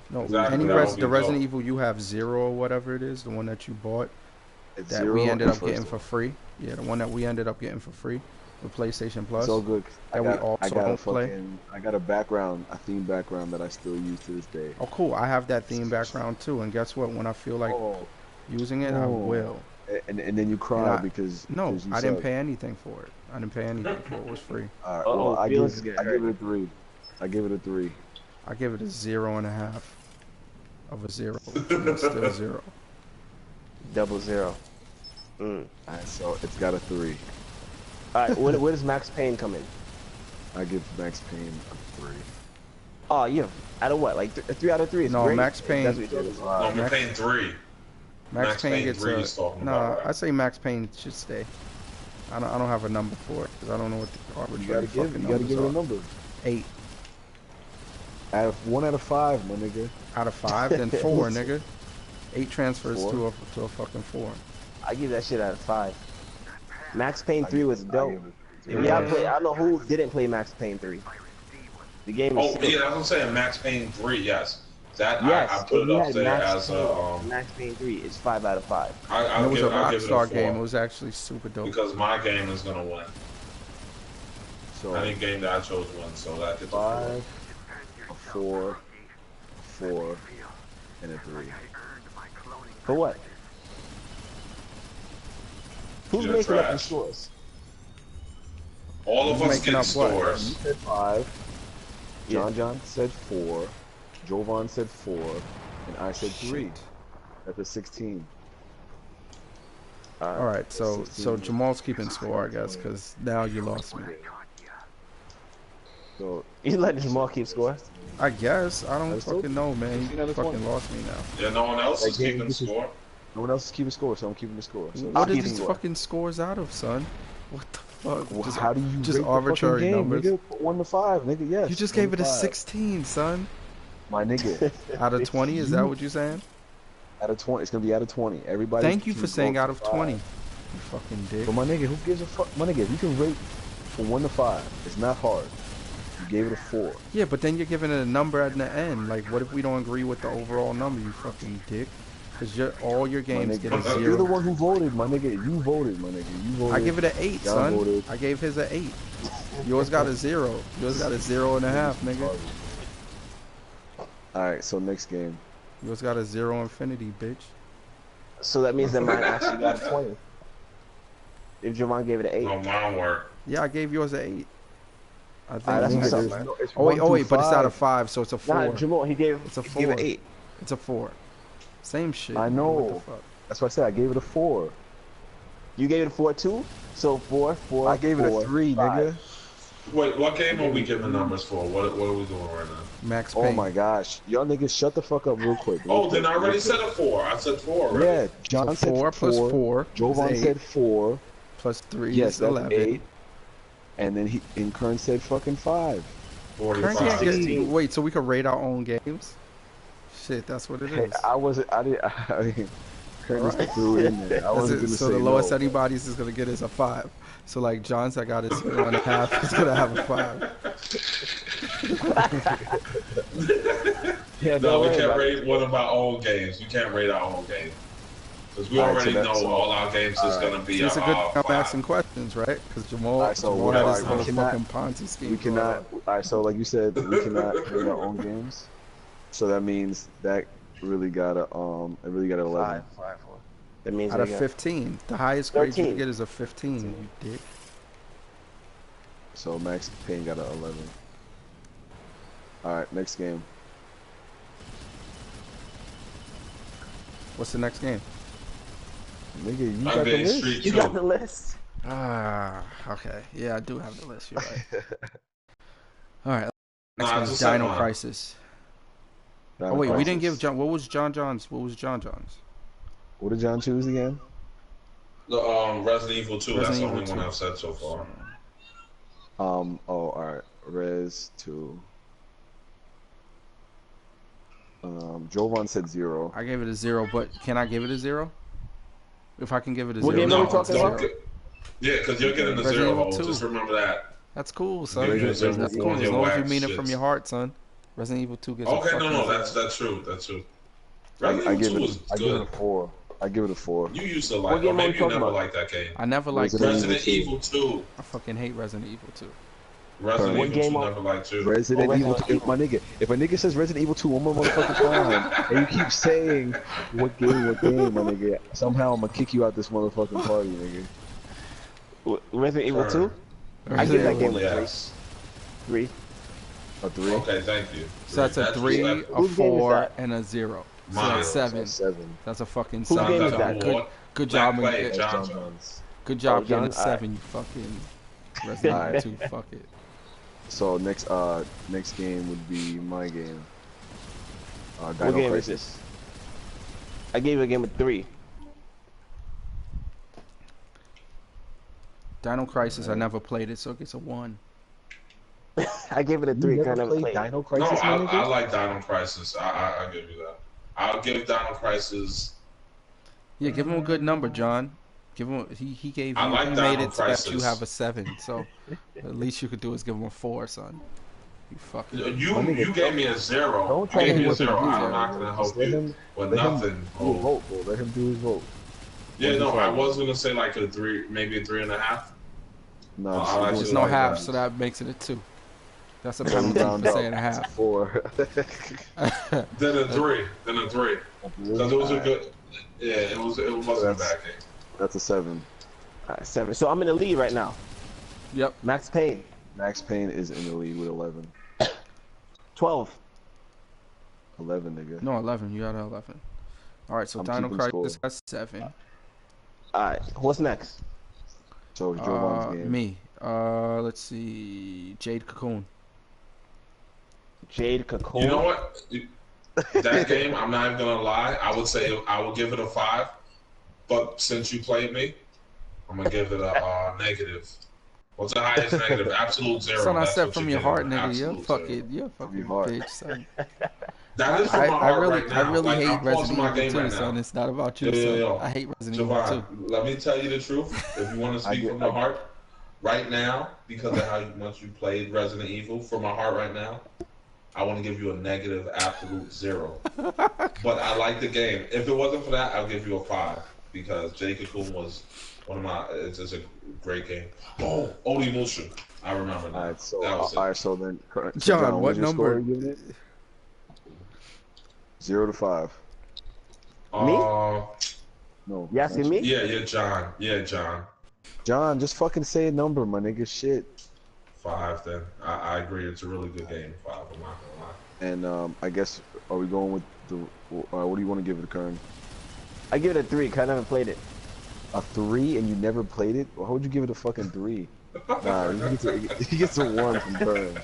No, Exactly, any that would be the Resident dope. Evil you have 0 or whatever it is, the one that you bought. It's that 0 we ended and up getting first for free. Yeah, the one that we ended up getting for free with PlayStation Plus. It's all good. That we also don't play. I got a theme background that I still use to this day. Oh, cool. I have that theme background too. And guess what? When I feel like using it, I will. And then you cry because no, you I didn't pay anything for it. I didn't pay anything for it. It was free. All right, well, I give it a 3. I give it a 3. I give it a 0.5 of a 0. It's still 0. Double 0. Alright, so it's got a 3. Alright, where does Max Payne come in? I give Max Payne a 3. Oh, yeah. Out of what? Like a 3 out of 3 is no, great. Max Payne. No, Max Payne 3. Max Payne gets 3 right. I say Max Payne should stay. I don't have a number for it because I don't know what the arbitrary fucking numbers are. You gotta give it a number. 8. 1 out of 5, my nigga. Out of 5, then 4, nigga. 8 transfers to a fucking 4. I give that shit out of 5. Max Payne 3 was dope. I don't know who didn't play Max Payne 3. The game is yeah, that's what I'm saying. Max Payne 3, yes. That yes, I put it up there as Max Payne 3 is 5 out of 5. It was a Rockstar game. It was actually super dope. Because my game is gonna win. So any game that I chose won, so that gets 5, a 4, 4, and a 3. For what? Who's making up the scores? All of us get scores. You said 5. John said 4. Jovan said 4, and I said 3. That's a 16. All right, so Jamal's keeping score, I guess, because now you lost me. So you letting Jamal keep score? I guess. I don't fucking know, man. You fucking lost me now. Yeah, no one else is keeping score. No one else is keeping score, so I'm keeping the score. So what are these fucking scores out of, son? What the fuck? Well, how do you just arbitrary game, numbers? Nigga? 1 to 5, nigga. Yes. You just gave it a 16, son. My nigga. Out of 20, is that what you're saying? Out of 20, it's gonna be out of 20. Everybody. Thank you for saying out of 20. You fucking dick. But my nigga, who gives a fuck? My nigga, if you can rate from 1 to 5, it's not hard. You gave it a 4. Yeah, but then you're giving it a number at the end. Like, what if we don't agree with the overall number? You fucking dick. Because all your games get a 0. You're the one who voted, my nigga. You voted, my nigga. You voted. I give it an 8, son. Voted. I gave his an 8. Yours got a 0. Yours got a 0.5, nigga. Alright, so next game. Yours got a 0 infinity, bitch. So that means that mine actually got a 20. If Javon gave it an 8. No, mine worked. Yeah, I gave yours an 8. I think that's what's up, man. Oh wait, but it's out of 5, so it's a 4. Nah, Jamal, he gave it's a 4. He gave it 8. It's a 4. Same shit. I know. What the fuck? That's why I said I gave it a 4. You gave it a 4 too? So 4, 4. I gave it a 3, 5. Nigga. Wait, what game are we giving numbers for? What are we doing right now? Max Payne. Oh my gosh, y'all niggas, shut the fuck up real quick. Then I already said a 4. I said 4 already. Yeah, John said 4 plus 4. Jovan said 4 plus 3. Yes, is 11. 8. And then Kern said fucking 5. Kern can't get. Wait, so we can rate our own games? Shit, that's what it is. Hey, I mean, Kern just threw it in there. I wasn't gonna say so the lowest anybody's is gonna get is a 5. So like John's, I got his 1.5. He's gonna have a 5. Yeah, no, we can't rate one of our own games. We can't rate our own game. Because we already know all our games is going to be it's a good time asking questions, right? Because Jamal had his whole fucking Ponzi scheme. We cannot, alright, so like you said, we cannot rate our own games. So that means that really got a 11. 5, 4. That means out of 15. The highest grade you can get is a 15, you dick. So Max Payne got a 11. Alright, next game. What's the next game? Nigga, you got the list. You got the list. Okay. Yeah, I do have the list. You're right. Alright. Next one is Dino Crisis. Oh wait, we didn't give John. What was John John's? What did John choose again? The Resident Evil 2. That's the only one I've said so far. Alright. Res 2. Jovan said 0. I gave it a 0, but can I give it a 0? If I can give it a 0. What game are we talking about? Yeah, because you're getting a 0. Just remember that. That's cool, son. That's cool. As long as you mean it from your heart, son. Resident Evil 2 gets okay, no, that's true. That's true. Resident Evil 2 was good. I give it a 4. I give it a 4. You used to like, or maybe you never liked that game. I never liked Resident Evil 2. I fucking hate Resident Evil 2. Resident Evil 2 never liked 2. Resident Evil 2, my nigga. If a nigga says Resident Evil 2 one more motherfucking time, and you keep saying what game, my nigga, somehow I'm gonna kick you out this motherfucking party, nigga. Resident Evil 2? I give that game a 3. A 3? Okay, thank you. So that's a 3, a 4, and a 0. So that's 7. That's a fucking 7. Whose game is that? Good job. Good job getting John, a 7, you fucking Resident Evil 2. Fuck it. So next game would be my game. What game is this? I gave you a game of 3. Dino Crisis, I never played it, so it gets a 1. I gave it a 3. I never played Dino Crisis. No, I like Dino Crisis. I give you that. I'll give Dino Crisis. Yeah, give him a good number, John. Give him. He gave you. Like he Dino made it so that you Crisis. have a 7. So the least you could do is give him a 4, son. You fucking. You gave me a 0. Don't tell You gave him me a what to 0. do, I'm man. not gonna help Let you him- with let him nothing. do his vote, bro. Let him do his vote. Yeah, no, I was gonna say like a 3, maybe a 3.5. No, There's no half, so that makes it a 2. That's a penalty for saying a half. 4. Then a 3. Because it was a good. Yeah, it wasn't a bad game. That's a 7. 7. So I'm in the lead right now. Yep. Max Payne. Max Payne is in the lead with 11. 12. 11, nigga. No, 11. You got an 11. All right, so I'm Dino keeping Crisis score. got 7. Alright, what's next? So it's Joe game. Me. Let's see. Jade Cocoon. Jade Cocoon. You know what? That game, I'm not even gonna lie. I would say I would give it a 5, but since you played me, I'm gonna give it a negative. What's the highest negative? Absolute 0. Son, I That's said what from you your give heart, it, nigga. absolute You're a fucking bitch, son. That is from my heart right now. I really like, hate I'm pausing my Resident game Evil 2, right son. now. It's not about you, son. I hate Resident Evil 2. Let me tell you the truth. If you want to speak from the heart, right now, because of how much you played Resident Evil, from my heart right now, I want to give you a negative absolute 0. But I like the game. If it wasn't for that, I'll give you a 5 because Jade Cocoon was one of my. It's just a great game. Oh, Onimusha. I remember that. All right, so then, John, what number? 0 to 5. Me? No. You asking me? Yeah, John. Yeah, John. John, just fucking say a number, my nigga. Shit. 5 then. I agree. It's a really good game. 5. I'm not gonna lie. And I guess, are we going with the? What do you want to give it, Kern? I give it a 3 because I never played it. A 3 and you never played it? Well, how would you give it a fucking 3? Nah, he gets a 1 from Kern.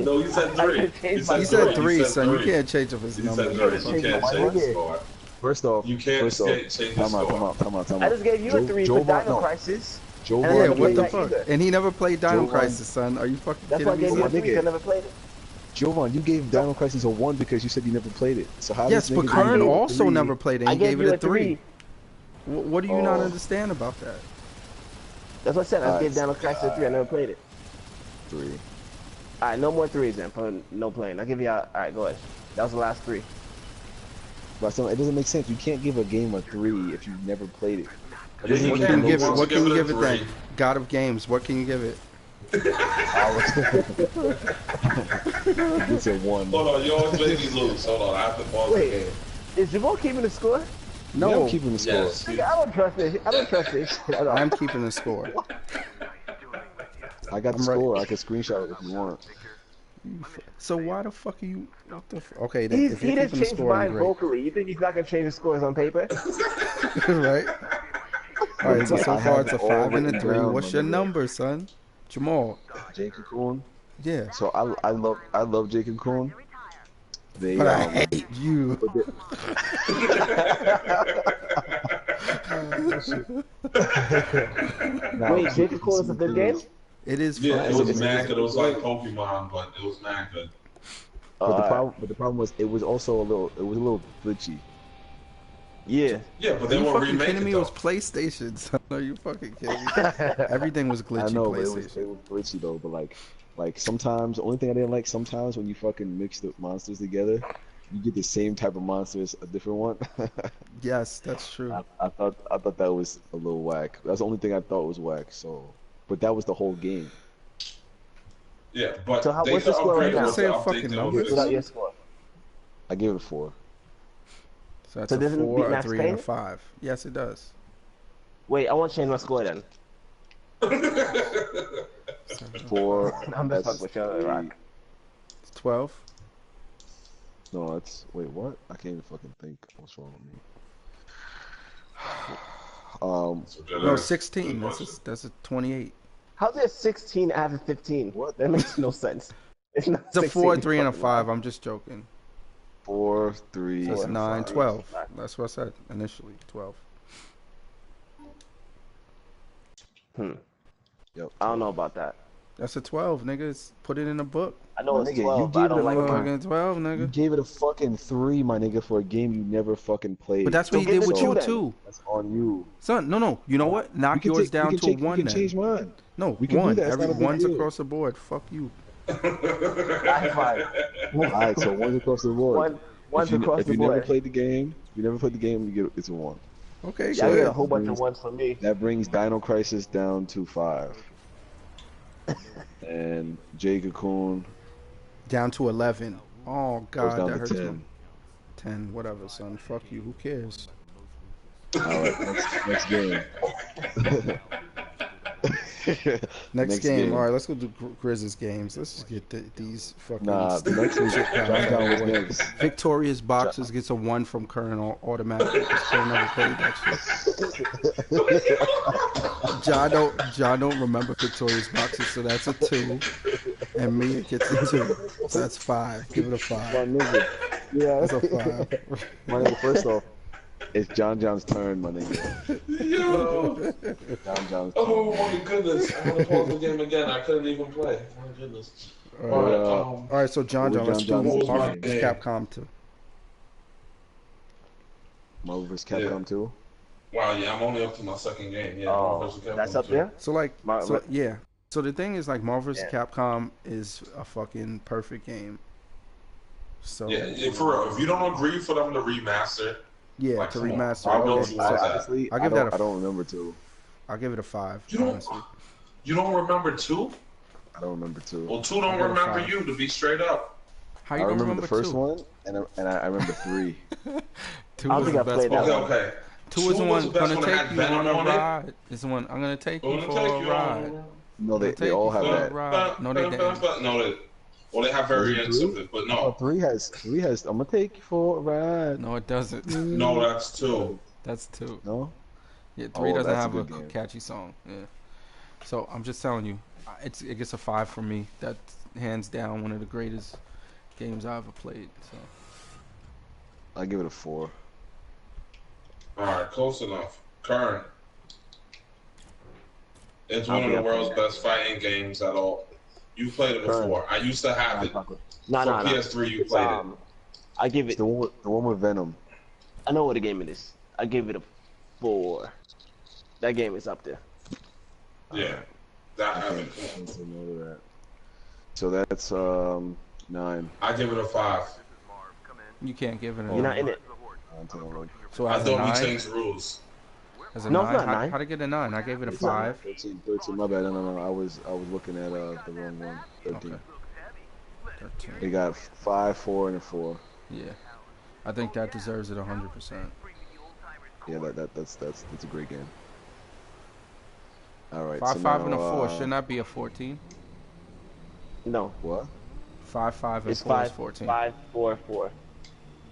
No, you said 3. He said 3, son. You can't change up his number. You said 3. You can't change the score. First off, you can't change the score. Come on. I just gave you a 3 for Dino Crisis. Yeah, what the fuck? And he never played Dino Crisis, son. Are you fucking kidding me? That's why I gave you a 3 because I never played it. Jovan, you gave Dino Crisis a 1 because you said you never played it. So how? Yes, but Kern also never played it. I He gave it a 3. 3. What do you not understand about that? That's what I said. I gave Dino Crisis a 3. I never played it. 3. Alright, no more 3s then for no playing. I'll give you a... Alright, go ahead. That was the last 3. But so it doesn't make sense. You can't give a game a 3 if you've never played it. What can you give it? What can you give it then? God of Games. What can you give it? It's a 1. Hold on, you always make me lose. Hold on, I have to pause the game. Is Jamal keeping the score? No, yeah, I'm keeping the score. Yes. I don't trust this. I don't trust this. I'm keeping the score. I got the score. I can screenshot it if you want. So why the fuck are you? What the okay, then if He you're just keeping the changed score, mine great. vocally. You think he's not gonna change the scores on paper? Right? All right, so I far have it's a it all 5 and a written 3. down, What's my your nigga. number, son? Jamal. Jake Cocoon. Yeah. So I love Jake Cocoon. They But I hate you. Wait, Jake Cool is a good game? It is. Yeah, it fun. was mad good. It was like Pokemon, but it was mad good. But the problem was it was also a little glitchy. Yeah. Yeah, but Are they you were fucking remaking kidding me? it It was though. PlayStation. Son. Are you fucking kidding me? Everything was glitchy. I know, but it PlayStation. was glitchy though. But like sometimes, the only thing I didn't like sometimes when you fucking mix the monsters together, you get the same type of monsters, a different one. Yes, that's true. I thought that was a little whack. That's the only thing I thought was whack. So, but that was the whole game. Yeah, but So what's the score right now? Say a fucking number. Without your score. I gave it a 4. So that's So a doesn't it 4, beat a Max 3, and a Payne? 5. Yes, it does. Wait, I want to change my score then. 4. I'm just fucking with you, Rock. It's 12. No, it's wait, what? I can't even fucking think. What's wrong with me? No, 16. That's a 28. How's there 16 out of 15? What? That makes no sense. It's not. It's a 4, 16, 3, and a fucking 5. lie. I'm just joking. 4, 3, That's and 9, 5. 12. That's what I said initially. 12. Yep. I don't know about that. That's a 12, niggas. Put it in a book. I know it's Nigga, 12, you but I gave don't it a like fucking- mine. Fucking 12, You nigga. gave it a fucking 3, my nigga, for a game you never fucking played. But that's what So he give did it with two you then. too, That's on you. son. No. You know what? Knock We can yours take- down we to can a change- 1 we can then. change mine. No, We can do 1. that. It's Every not a big one's deal. across the board. Fuck you. High five. Alright, so 1's across the board. One's across if the you board. never played the game, you get it's a 1. Okay, Yeah, I good. get a whole bunch of ones from me. That brings Dino Crisis down to 5. And Jay Cocoon Down to 11. Oh goes God, down that to hurts 10. me. 10, whatever, son. Fuck you. Who cares? Alright, next game. Next game. All right, let's go do Grizz's games. Let's just get these fucking. Nah, the next one, John John was next. Victorious Boxers gets a 1 from Kern automatically. Because Kern never played that shit. John don't remember Victorious Boxers, so that's a 2. And Mia gets a 2, so that's 5. Give it a 5. My nigga. Yeah. That's a 5. My nigga, first off, it's John John's turn, my nigga. Yo! John John's turn. Oh my goodness! I had to pause the game again. I couldn't even play. My goodness. All right, so John, let's do John John's Marvel game? Capcom 2. Marvel vs. Capcom 2. Wow, yeah, I'm only up to my second game. Yeah, Oh, Marvel vs. Capcom that's up 2. there? So like, Mar- yeah. So the thing is, like, Marvel vs. Yeah. Capcom is a fucking perfect game. So Yeah, for real. If you don't agree for them to remaster, yeah, like, to come on. remaster. I'll go Okay, towards that. Honestly, I'll give that a I don't remember 2. I'll give it a 5. You don't- Honestly. you don't remember 2? I don't remember 2. Well, 2 don't I'll give it a remember 5. you, to be straight up. How I you gonna remember the first 2? one, and I remember 3. 2 I don't was think the I best played one. that Okay, okay. 2 is the Two one was the best gonna one that take had you on Venom a on it. ride. It's the one I'm gonna take you Gonna for take a you ride. on. No, they Take all you have for a that. ride. No, they didn't. No, they. Well, they have variants of it, but Oh, no. 3 has. I'm gonna take you for a ride. No, it doesn't. No, that's 2. That's 2. No. Yeah, 3 Oh, doesn't that's a have a good game. catchy song. Yeah. So I'm just telling you, it gets a 5 from me. That's hands down one of the greatest games I ever played. So I give it a 4. All right, close enough. Kern. It's one I'll of be the up world's on that. best fighting games at all. You played it Kern. before. I used to have it. No, For no. PS3, you It's, played it. I give It's it. the one with Venom. I know what the game it is. I give it a 4. That game is up there. Yeah. That I happened. can't say no to that. So that's 9. I give it a 5. you can't give it a You're not in it. So I as a thought we 9, changed the rules. as a No, it's 9, not 9. how'd I get a 9? I gave it a It's not 5. 13, my bad. No. I was looking at the wrong one. 13. Okay. 13. They got 5, 4, and a 4. Yeah. I think that deserves it 100%. Yeah, that's a great game. All right. 5, so 5, now, and a 4. Shouldn't that be a 14? No. What? 5, 5, and It's 4 is 5, 14. 5, 4, 4.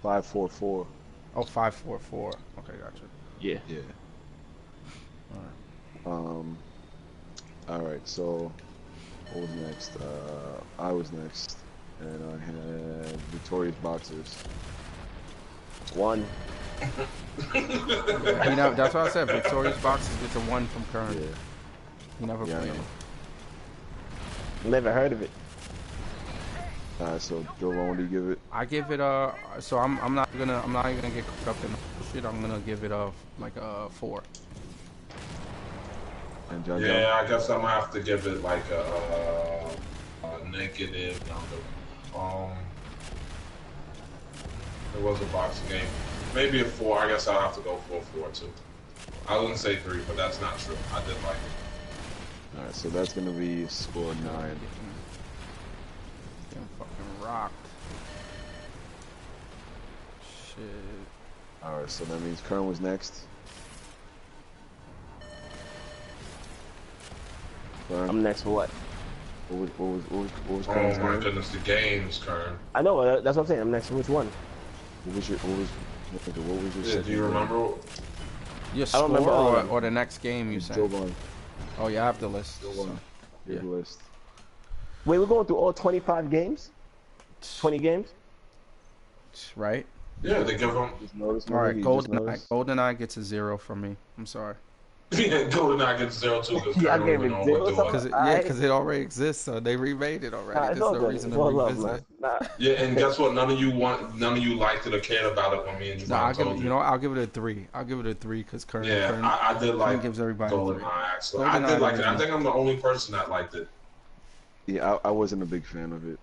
5, 4, 4. Oh, 5, 4, 4. Okay, gotcha. Yeah. Yeah. Alright. All right. So, what was next? I was next, and I had Victorious Boxers. 1. You know, that's what I said. Victorious Boxers gets a 1 from Kern. Yeah. He never Yeah, I played know. it. Never heard of it. So Joe, what do you give it? I give it a. So I'm not even gonna get caught up in the shit. I'm gonna give it a 4. And John. Yeah, I guess I'm gonna have to give it like a negative number. It was a boxing game. Maybe a 4. I guess I'll have to go for a 4 too. I wouldn't say 3, but that's not true. I did like it. Alright, so that's gonna be score 9. Getting fucking rocked. Shit. Alright, so that means Kern was next. Kern. I'm next for what? What was Oh Kern's my name? goodness, the games, Kern. I know, that's what I'm saying. I'm next for which one? What was your second Do you name? remember? Your I score don't remember all of them. or the next game you said? Jovan. Oh yeah, I have the list. Jovan. Yeah. Your list. Wait, we're going through all 25 games? 20 games? Right? Yeah, they give them. Just noticed, Alright, you just GoldenEye. noticed? GoldenEye gets a 0 from me. I'm sorry. Yeah, GoldenEye gets 0 too because Yeah, I I don't gave even it know 0 what to something. do. Because it already exists, so they remade it already. There's It's all no good. reason It's to all love, revisit man. it. Nah. Yeah, and guess what? None of you liked it or cared about it when me and No, Javon told you. you know what? I'll give it a 3. I'll give it a 3 because Kern. Yeah, I did like gives everybody a 3. GoldenEye. Actually, GoldenEye I did like it. I original. think I'm the only person that liked it. Yeah, I wasn't a big fan of it.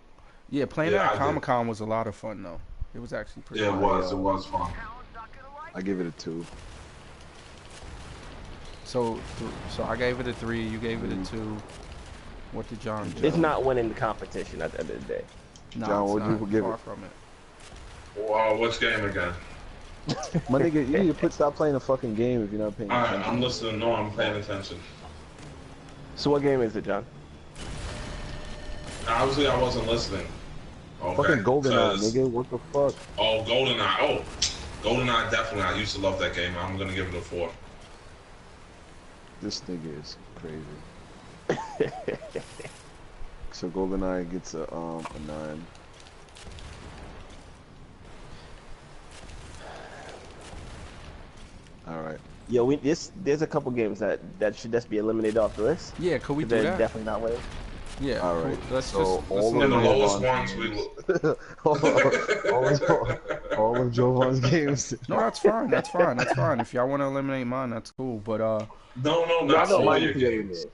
Yeah, playing Yeah, that I at did. Comic Con was a lot of fun though. It was actually pretty. Yeah, it fun. was. It was fun. Town's not gonna like I give it a 2. So I gave it a 3. You gave it a 2. What did John do? It's not winning the competition at the end of the day. No, John, it's what'd you not. give Far it? from it. Wow, which game again? My nigga, you need to stop playing a fucking game if you're not paying Alright, attention. I'm listening. No, I'm paying attention. So what game is it, John? Obviously, I wasn't listening. Okay, Fucking GoldenEye, 'cause- nigga. What the fuck? Oh, GoldenEye. Oh, GoldenEye, definitely. I used to love that game. I'm gonna give it a 4. This nigga is crazy. So GoldenEye gets a 9. All right. Yo, there's a couple games that should just be eliminated off the list. Yeah, could we do They're that? definitely not winning. Yeah. All right. Let's So just all And the of eliminate lowest Jovan's ones we. all of Jovan's games. No, that's fine. That's fine. That's fine. If y'all want to eliminate mine, that's cool. But No, I not don't all mind your if you games.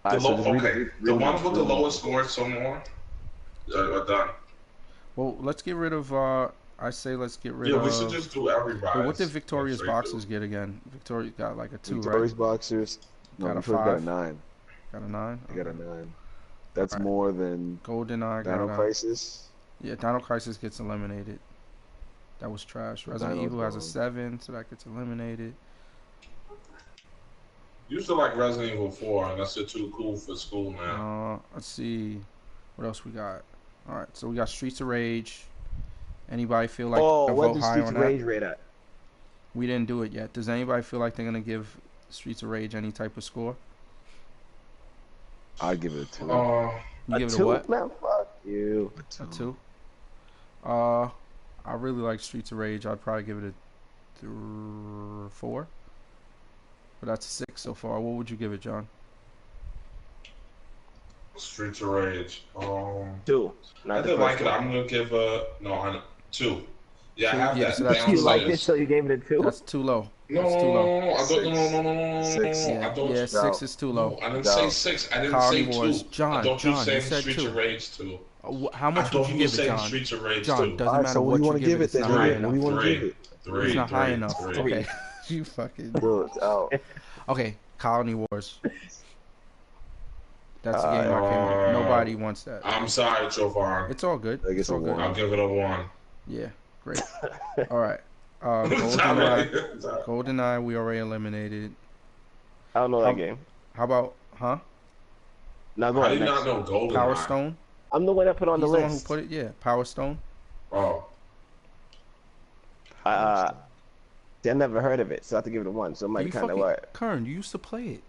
The Alright, so just read okay, it- the read it ones out, with the read it out. lowest scores, some more, are done. well, let's get rid of. I say let's get rid Yeah, of. we should just do everybody. Wait, what did Victoria's boxes get again? Victoria got like a 2, Victoria's right? boxers. No, Got a Victoria's got a 5? 9. Got a 9. They got a 9. That's Alright. more than GoldenEye got Dino a. Crisis. Yeah, Dino Crisis gets eliminated. That was trash. Resident Dino's Evil has a gone. 7, so that gets eliminated. Used to like Resident Evil 4, and that's too cool for school now. Let's see. What else we got? All right, so we got Streets of Rage. Anybody feel like Oh, a what vote does high Streets on of that? Rage rate at? We didn't do it yet. Does anybody feel like they're gonna give Streets of Rage any type of score? I'd give it a 2. You give it a 2? what? Man, fuck you. A 2. I really like Streets of Rage. I'd probably give it a 4. But that's a 6 so far. What would you give it, John? Streets of Rage. 2. I Not the did like first it. one. I'm gonna give a 2. Yeah, I 2? have Yeah, that. so that's down You too like low. it, so you gave it a 2? That's too low. No, That's too low. I don't. No. Six. I Yeah, don't. yeah, 6 is too low. No, I didn't No. say 6. I didn't Colony say Wars. 2. John, I thought John, you you saying said Streets 2. of Rage 2. How I much thought would you you were give it, saying John? Streets of Rage John, 2. doesn't Alright, matter so what what do you you want to give it it's then? not What high do enough. you want to give it? 3. It's not high enough. 3. Okay, you fucking. Bro, it's out. Okay, Colony Wars. That's a game I can. Nobody wants that. I'm sorry, Jovan. It's all good. I guess It's all a good. 1. I'll give it a 1. Yeah, great. All right. Sorry. GoldenEye. GoldenEye, we already eliminated. I don't know that game. How about, Now go How on do you next. not know GoldenEye? Power Stone? I'm the one that put on He's the the one who list. put it. Yeah, Power Stone. Oh. See, I never heard of it, so I have to give it a 1. So it might You kind of fucking what? Kern, you used to play it.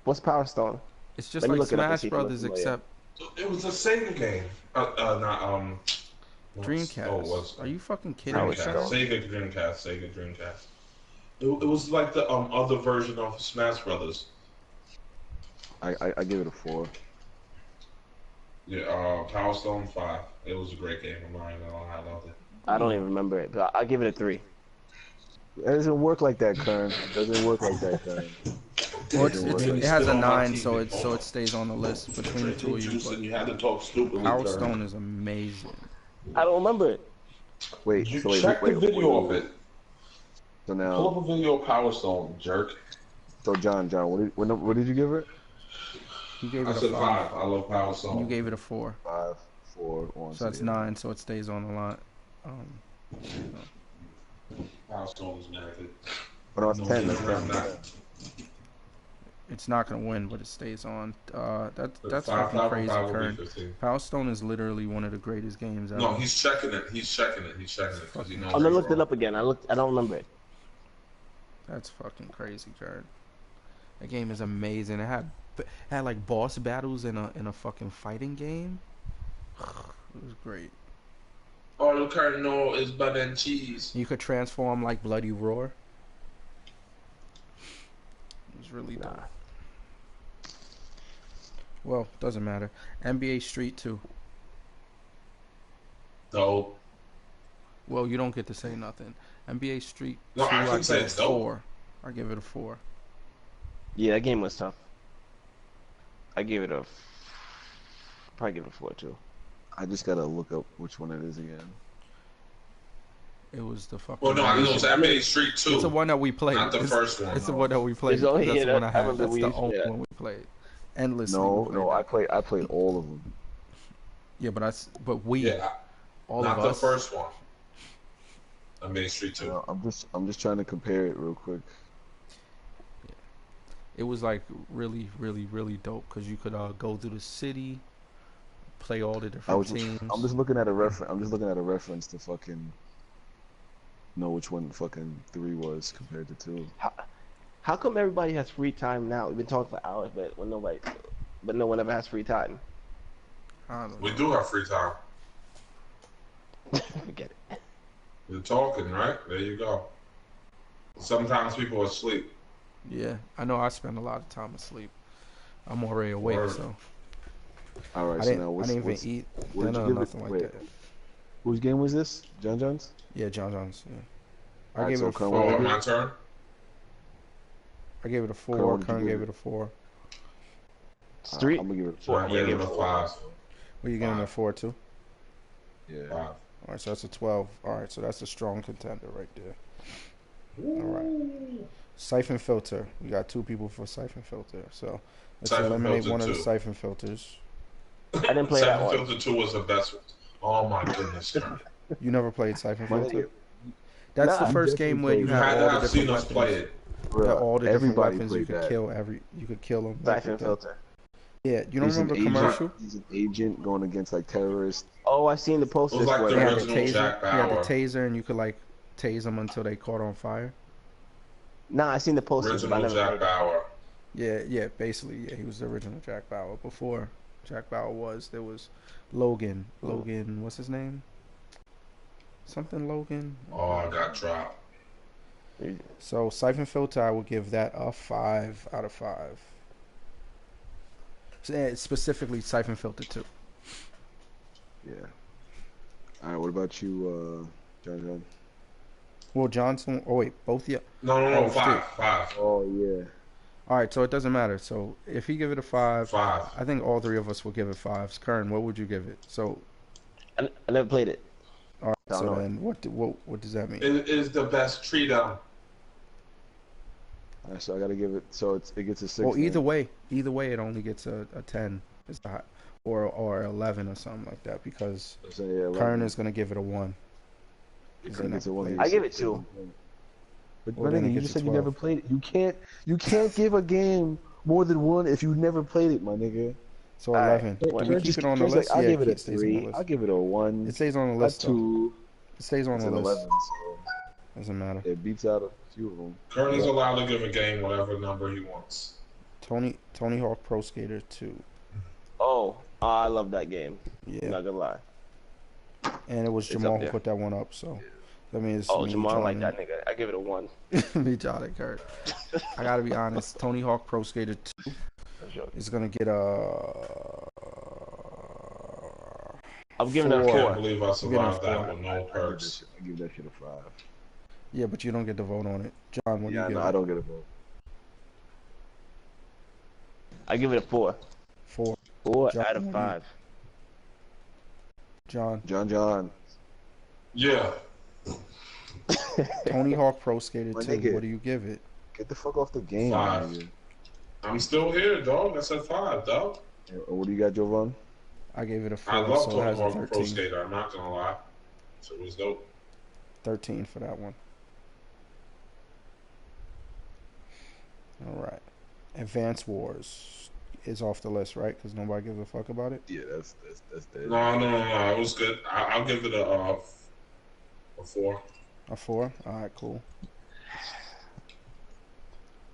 What's Power Stone? It's just Let me like look it up and Smash see if it looks Brothers, familiar. except It was a Sega game. Dreamcast. Oh, was Are you fucking kidding me, Dreamcast? Kern? Sega Dreamcast. It was like the other version of Smash Brothers. I give it a 4. Yeah, Power Stone 5. It was a great game. I'm not even gonna lie, I loved it. I don't even remember it, but I'll give it a 3. It doesn't work like that, Kern. It doesn't work like that, Kern. Well, It it has a on my 9, TV. so it stays on the list between the two of you. You had to talk stupid. But Power Stone is amazing. I don't remember it. Wait, You so wait, check wait, the video of wait. it. So now, Pull up a video of Power Stone, jerk. so John, what did you give it? He gave I it a said 5. 5. I love Power And you Stone. gave it a 4. 5, 4, 1. So that's 9. So it stays on a lot. Power Stone is mad good. Oh, no, it's No, 10. you That's have 10. not. It's not gonna win, but it stays on. That's Five, fucking crazy, will be Kern. 15. Power Stone is literally one of the greatest games ever. No, he's checking it. He's checking it. Because he knows. I looked it up again. I don't remember it. That's fucking crazy, Kern. That game is amazing. It had like boss battles in a fucking fighting game. It was great. All the Cardinal is butter and cheese. You could transform like Bloody Roar. It was really dope. Well, doesn't matter. NBA Street 2. Dope. Well, you don't get to say nothing. NBA Street 2, No, I can give say it a it's dope. 4. I give it a 4. Yeah, that game was tough. I gave it a. Probably give it a 4 too. I just gotta look up which one it is again. It was the fucking. Well, no, I know it's NBA Street 2. It's the one that we played. Not the first one. It's the one that we played. It's only- That's yeah, the one I I had. remember That's we the used- only yeah. one we played. Endlessly. No, we no, played I played all of them. Yeah, but we. Yeah, all not of the us. first one. NBA Street 2. No, I'm just trying to compare it real quick. It was like really, really, really dope because you could go through the city, play all the different teams. I'm just looking at a reference. I'm just looking at a reference to fucking know which one fucking 3 was compared to 2. How come everybody has free time now? We've been talking for hours, but no one ever has free time. I don't know. We do have free time. Forget it. We're talking, right? There you go. Sometimes people are asleep. Yeah, I know. I spend a lot of time asleep. I'm already awake, Word. so All right, I so didn't. now I didn't even eat what did dinner you or give it? nothing like Wait. that. Whose game was this? John John's? Yeah, John John's. Yeah. I Alright, gave so it a Kern, 4. My turn? I gave it a 4. what did you Kern give gave it? it a 4. Street. I'm gonna give it a So 4. I gave it a 5. Were you giving it a 4 too? Yeah. 5. All right, so that's a 12. All right, so that's a strong contender right there. All right. Siphon filter. We got 2 people for siphon filter. So let's Siphon eliminate filter one of the 2. siphon filters. I didn't play that one. Filter 2 was the best one. Oh my goodness. You never played siphon My filter? nigga, That's Nah, the first definitely game where you played You have had to all the have seen different us play weapons. it. You have all the different everybody weapons. You played could that. You could kill them. Siphon filter. Yeah, you don't He's remember the an agent. commercial? He's an agent going against like terrorists. Oh, I seen the posters It was like for the He it. had the original taser. Jack He had the Bauer. taser, and you could like tase them until they caught on fire. Nah, I seen the posters, but I Original never Jack played it. Bauer. Yeah, basically, yeah, he was the original Jack Bauer. Before Jack Bauer there was Logan. Logan, what's his name? Something Logan. Oh, I got dropped. So Siphon Filter, I would give that a 5 out of 5. Specifically Siphon Filter 2. Yeah. All right. What about you, John? Well, Johnson. Oh wait, both yeah. No, Oh, 5. 5. Oh yeah. All right, so it doesn't matter. So if he give it a 5, 5. I think all 3 of us will give it 5s. Kern, what would you give it? So, I never played it. all right. I don't So know. then, what does that mean? It is the best tree down. All right, so I gotta give it. So it gets a 6. Well, either then. way, it only gets a 10. It's not, or 11 or something like that because So, yeah, 11. Kern is gonna give it a 1. Kern gets a 1. I give it 2. But Well, my then it nigga, you gets just a said you 12. never played it. You can't give a game more than 1 if you never played it, my nigga. So All right. 11. Well, Do we keep it on the Kern's list? I'll Yeah, give it a it stays on the 3. list. I'll give it a 1. It stays on the A list. Though. 2. It stays on It's the an list. 11. So Doesn't matter. it beats out a few of them. Kearney's allowed to give a game whatever number he wants. Tony Hawk Pro Skater 2. Oh, I love that game. Yeah, Not gonna lie. and it was It's Jamal up who there. put that one up. So that means Oh, me, Jamal John, like that nigga. I give it a 1. me, John, and Kurt. I gotta be honest. Tony Hawk Pro Skater 2 is gonna get a. I'm giving it a I 4. can't believe I survived Give it a that 4. with no perks. I give that shit a 5. Yeah, but you don't get to vote on it, John. What do Yeah, you give no, it? I don't get a vote. I give it a 4. 4. 4 John, out of what do you- 5. John. John. Yeah. Tony Hawk Pro Skater My 2. nigga. What do you give it? Get the fuck off the game, 5. nigga. I'm still here, dog. I said 5, dog. What do you got, Jovan? I gave it a I 4, love so it Tony has a Hawk Pro 13. Skater. I'm not gonna lie. So it was dope. 13 for that one. All right. Advance Wars is off the list, right? Because nobody gives a fuck about it. Yeah, that's dead. No. It was good. I'll give it a 4. A 4. All right, cool.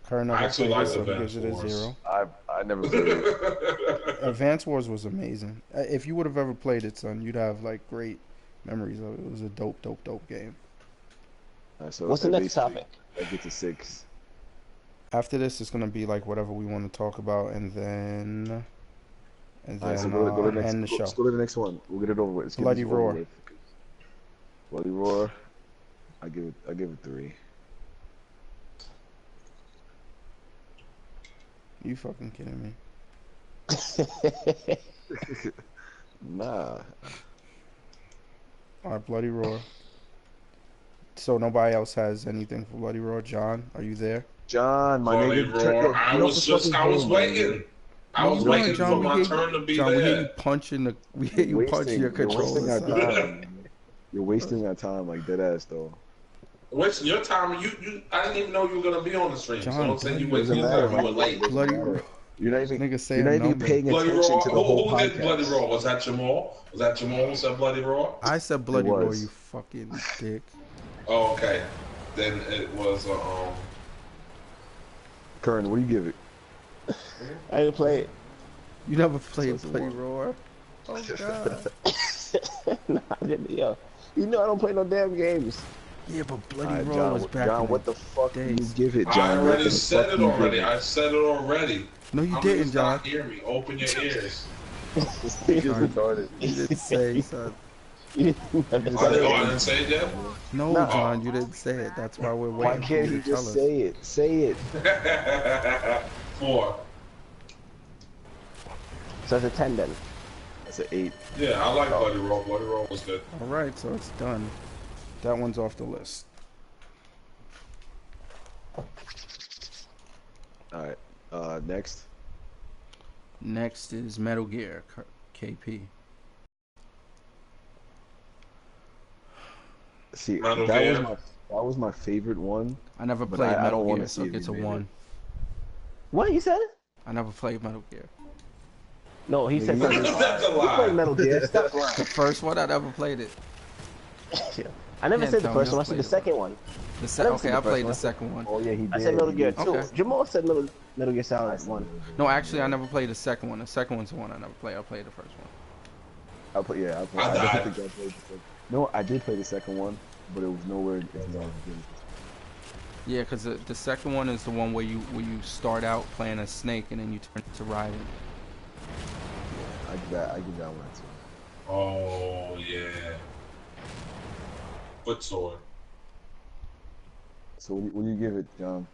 Current I never actually played like it, so he Advance gives it a Wars. 0. I never played it. Advance Wars was amazing. If you would have ever played it, son, you'd have like great memories of it. It was a dope game. So What's the next topic? I get to 6. After this, it's gonna be like whatever we want to talk about, and then So go to the next, end the show. Let's go to the next one. We'll get it over with. Let's get Bloody this over Roar. with. Bloody Roar. I give it 3. You fucking kidding me? Nah. All right, Bloody Roar. So nobody else has anything for Bloody Roar. John, are you there? John, my Bloody nigga. Roar. I was waiting. I was waiting for my turn to be John, there. we hear you punching your controller. You're wasting our time like dead ass though. Wasting your time. I didn't even know you were gonna be on the stream. John, so don't say you Bloody wasting your Roar. time. You were late. Bloody Roar. You're not even Nigga paying Bloody attention Raw. to the whole Who did podcast. Bloody Raw? Was that Jamal? Was that Jamal who said Bloody Raw? I said Bloody It Roar, was. you fucking dick. Oh, okay. Then it was Kern, what do you give it? I didn't play it. You never played it's a Bloody 1. Roar? Oh god. Nah, I didn't, yo. You know I don't play no damn games. Yeah, but Bloody Alright, Roar John, was back John, in what the the fuck do you days. give it, I John? What already the said fuck it do you already. give I said it already. No, you How didn't, many John. not hear me? Open your ears. He just retarded. You didn't say, son. You didn't I didn't say it yet? No, No. John, you didn't say it. That's why we're Why waiting for can't you he to tell just us. say it? Say it. 4. So it's a 10 then. That's an 8. Yeah, I like Bloody Raw. Bloody Raw was good. All right, so it's done. That one's off the list. Alright. Next. Next is Metal Gear KP. See, Metal that Gear. was my favorite one. I never But played I Metal don't wanna Gear, so see it gets a if you made 1. What, you said it? I never played Metal Gear. No, he said something. That's a You played lie. Metal Gear. Stop lying. The first one, I never played it. I never Can't said the tell me first I one. I said played the it. second one. Okay, seen the I first played one. the second one. Oh yeah, he did. I said Metal Gear He 2. Okay. Jamal said Metal Gear Solid 1. No, actually, I never played the second one. The second one's the one I never played. I played the first one. I died. definitely think I played the second. No, I did play the second one, but it was nowhere as good. Yeah, because the second one is the one where you start out playing as Snake and then you turn to Raiden. I give that one too. Oh, yeah. Foot sword. So what do you give it, John?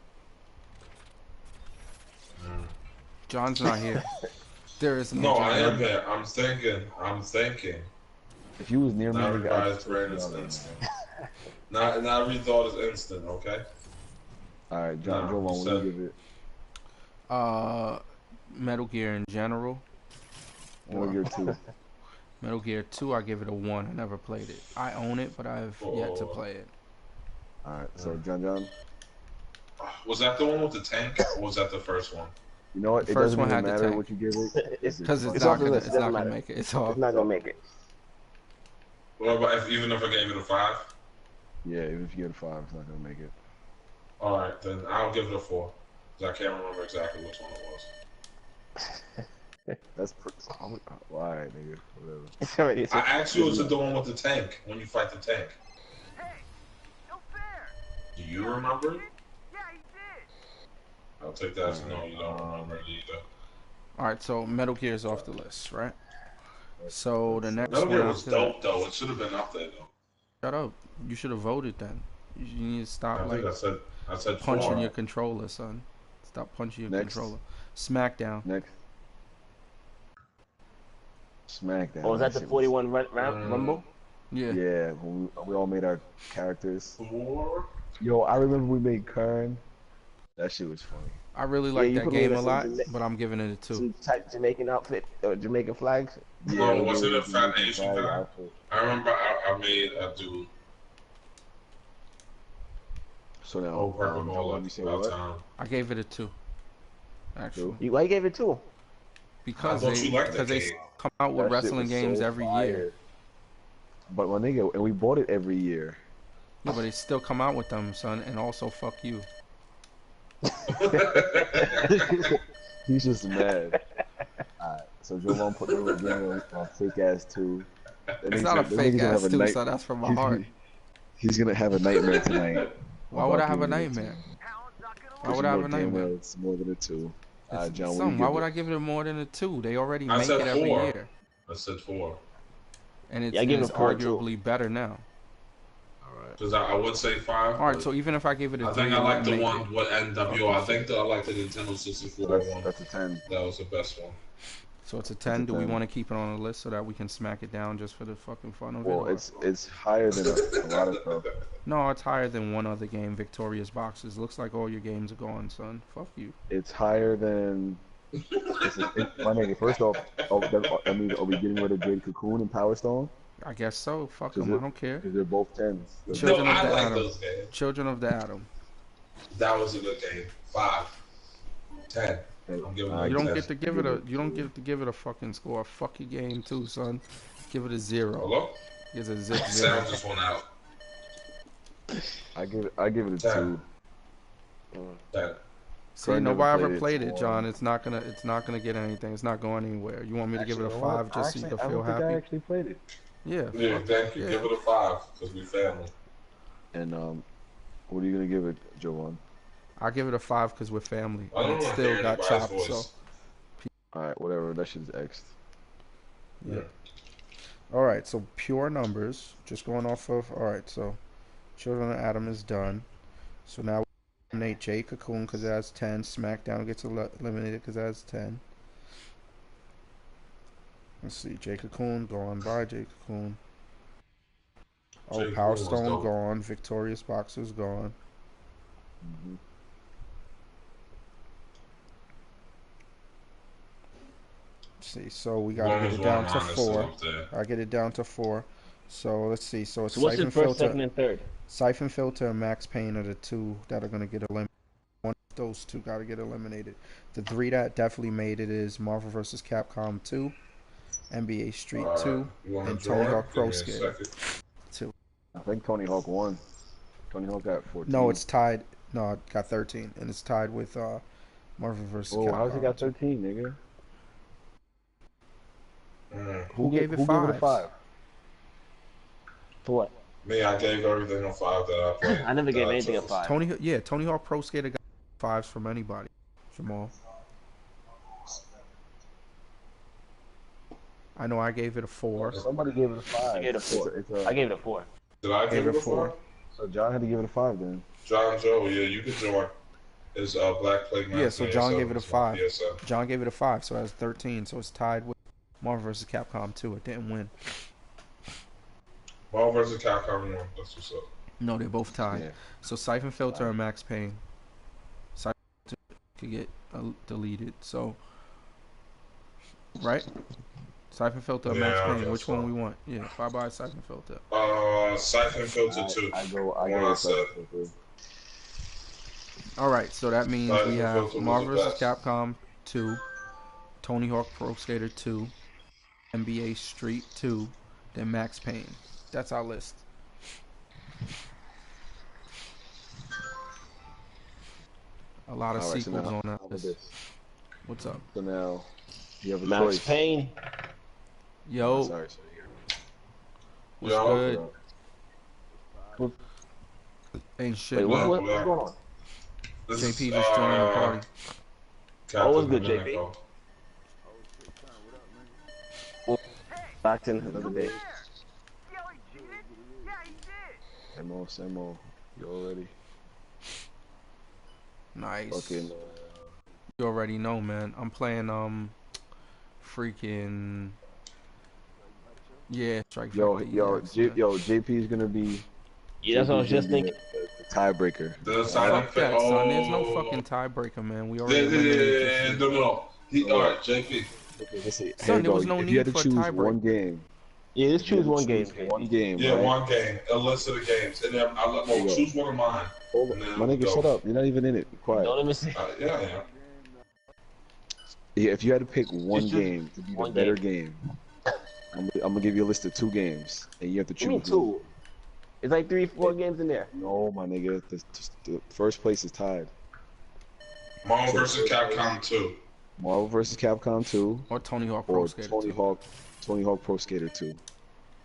John's not here. There is No, John. I am there. I'm thinking. If you was near me, Not nigga, I'd everybody's just brain put is you on instant. Not every thought is instant, okay? All right, John, Nah, Jovan, what do you give it? Metal Gear in general. Metal Gear 2. Metal Gear 2, I give it a 1. I never played it. I own it, but I've yet to play it. All right, so John, Was that the one with the tank, or was that the first one? you know what? The It first doesn't one even had the matter tank. what you give it. Because it's It's not off the gonna, list, it's doesn't not gonna matter. make it. It's It's all. not gonna make it. What about even if I gave it a 5? Yeah, even if you get a 5, it's not gonna make it. All right, then I'll give it a 4. 'Cause I can't remember exactly which one it was. That's all right, nigga. Whatever. It's already. I asked you, is it the one with the tank, when you fight the tank? Hey, no fair. Do you remember it? Yeah, he did. I'll take that as no, you don't remember it either. All right, so Metal Gear is off the list, right? So the next Metal one Gear was after that- dope, though. It should have been up there, though. Shut up! You should have voted then. You need to stop I think like I said punching 4. your controller, son. Stop punching your Next. controller. SmackDown. Next. SmackDown. Oh, was that the shit 41 Rumble? Yeah. Yeah, when we all made our characters. 4. Yo, I remember we made Kern. That shit was funny. I really Yeah, like you that put me game in a lot, some, but I'm giving it a 2. some type Jamaican outfit or Jamaican flags. Yeah, No, we was made it a a fat Jamaican Asian flag guy? outfit. I remember I made a dude. So now, Oh, purple Joel, like you say about what? town. I gave it a 2, actually, Why you gave it 2? I because thought you liked that they game. come out with That shit wrestling was games so every fire. year. But my nigga, and we bought it every year. Yeah, but they still come out with them, son, and also fuck you. He's just mad. Alright, so Joel put the game on fake ass 2. It's not a fake gonna ass have a 2, night. son. That's from my heart. He's gonna have a nightmare tonight. Why would I have a giving it nightmare? Talent's not gonna Why Because would you I know have a damn nightmare? well it's more than a 2. John, what do Son, you why give would it? I give it more than a 2? They already I make said it every 4. year, I said 4. and Yeah, I give it it's a 4 too. arguably better now. Alright. Because I would say 5. All right, so even if I give it a I 3, think it I like wouldn't the make one it. with NWO. I think that I like the Nintendo 64 So one. that's a 10. That was the best one. So it's a That's a 10. Do we 10. want to keep it on the list so that we can smack it down just for the fucking fun of Well, it? it's higher than a lot of stuff. No, it's higher than one other game, Victorious Boxes. Looks like all your games are gone, son. Fuck you. It's higher than. My nigga, first off, I mean, are we getting rid of Jade Cocoon and Power Stone? I guess so. Fuck them. I don't care. Because they're both 10s. Children No, of I the like Atom. those games. Children of the Atom. That was a good game. 5. 10. I'm giving it You a don't 10. get to give it a. You don't get to give it a fucking score. Fuck your game too, son. Give it a 0. Hello? It's a zip 0. Sound just went out. I give it a 10. 2. 10. See, Kurt never nobody ever played played it, it, so, John. It's not gonna get anything. It's not going anywhere. You want me to give it a 5 just so you can feel I don't think happy? I actually played it. Yeah. Yeah, thank you. Yeah. Give it a 5 because we family. And what are you gonna give it, Jovan? I'll give it a 5 because we're family. I don't And it want to still hear got anybody's chopped, voice. so. Alright, whatever. That shit's X'd. Yeah. Alright, so pure numbers. Just going off of. Alright, so Children of Atom is done. So now we eliminate Jay Cocoon because it has 10. SmackDown gets eliminated because it has 10. Let's see. Jay Cocoon, gone by Jay Cocoon. Oh, Jay Power Cocoon was Stone dope. gone. Victorious Boxer's gone. Mm-hmm. Let's see. So we gotta get it down to 4. I get it down to 4. So let's see. So it's So what's your Siphon first, second, Filter, and third? Siphon Filter, and Max Payne are the 2 that are gonna get eliminated. One of those 2 gotta get eliminated. The 3 that definitely made it is Marvel vs. Capcom 2, NBA Street 2, and Tony Hawk Pro Skater 2. I think Tony Hawk won. Tony Hawk got 14. No, it's tied. No, it got 13, and it's tied with Marvel vs. Capcom. Oh, how's it got 13, nigga? Who gave it Who 5? gave it a 5? For what? Me, I gave everything a 5 that I played. I never gave that I anything a chose. 5. Tony Hawk Pro Skater got 5s from anybody. Jamal. I know I gave it a 4. Somebody gave it a 5. I gave it a 4. I gave it a 4. Did I give it a 4? So John had to give it a 5 then. John Joe, yeah, you can join. Is Black Plague Yeah, so John gave it a 5. PSN. John gave it a 5, so that's 13. So it's tied with Marvel vs. Capcom 2. It didn't win. Marvel vs. Capcom 1. That's what's up. No, they're both tied. Yeah. So Siphon Filter and Max Payne. Siphon Filter could get deleted. So, right? Siphon Filter or Max Yeah, I Payne. guess Which so. one we want? Yeah, bye-bye Siphon Filter. Siphon Filter 2. I go What with I said. Siphon Filter. All right, so that means Siphon we have Filter was Marvel the vs. best. Capcom 2, Tony Hawk Pro Skater 2, NBA Street 2, then Max Payne. That's our list. A lot of All right, so sequels now, on how that about list. this? What's up? So now, you have a Max choice. Payne. Yo, Sorry. what's Yo. good? Ain't shit. Wait, man. what's going on? This JP is, just joined the party. Captain what's good, America. JP? Boxing another day. See how he cheated? Yeah, he did. Samo, you already Nice. fucking. You already know, man. I'm playing freaking Yeah, Strike Yo, Factor EX. yo, JP is gonna be. Yeah, that's what I was just thinking. The tiebreaker. The silent Fuck that, son. There's no Oh. fucking tiebreaker, man. We already eliminated this shit. No. Alright, JP. Okay, let's see. Son, Here you there go. was no If you need had to for a choose tiebreaker. one game. Yeah, let's choose one game. One game. Yeah, right? one game. A list of the games. And then I'll choose one of mine. Hold on. My nigga, shut up. You're not even in it. Be quiet. Don't let me see. Yeah, I am. Yeah, if you had to pick one Just game to be the better game, I'm gonna give you a list of 2 games, and you have to choose. Me too. It's like 3, 4 games in there. No, my nigga. The first place is tied. Marvel vs. Capcom 2. Marvel vs. Capcom 2. Or Tony Hawk Pro Skater 2. Tony Hawk Pro Skater 2.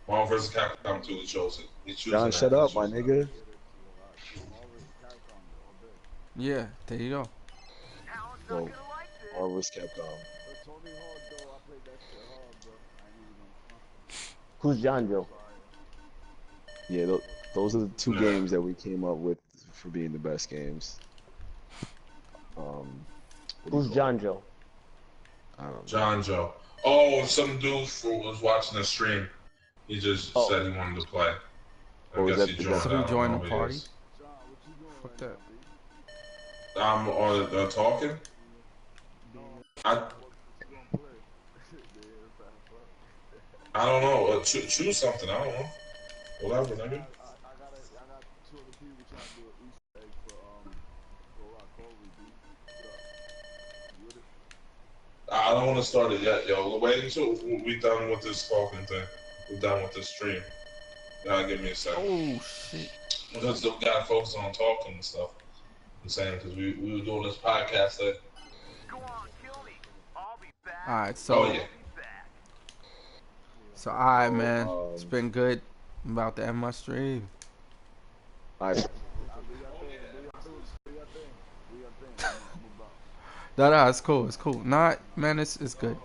Marvel vs. Capcom 2 is chosen. John, shut up, my nigga. Yeah, there you go. No, Marvel vs. Capcom. Who's John Joe? Yeah, those are the 2 games that we came up with for being the best games. Who's John Joe? I don't know. John Joe. Oh, some dude was watching the stream. He just said he wanted to play. I guess he joined. Somebody join the party. Fuck that. Or talking. I don't know. Choose something. I don't know. Whatever, nigga. I don't want to start it yet, yo. Wait until we done with this talking thing. We're done with this stream. Gotta give me a second. Oh shit. Because we gotta focus on talking and stuff. I'm saying because we were doing this podcast thing. Go on, kill me. I'll be back. Alright, so Oh yeah. So alright, man. It's been good. I'm about to end my stream. Alright. No, it's cool. It's cool. Nah, man, it's good.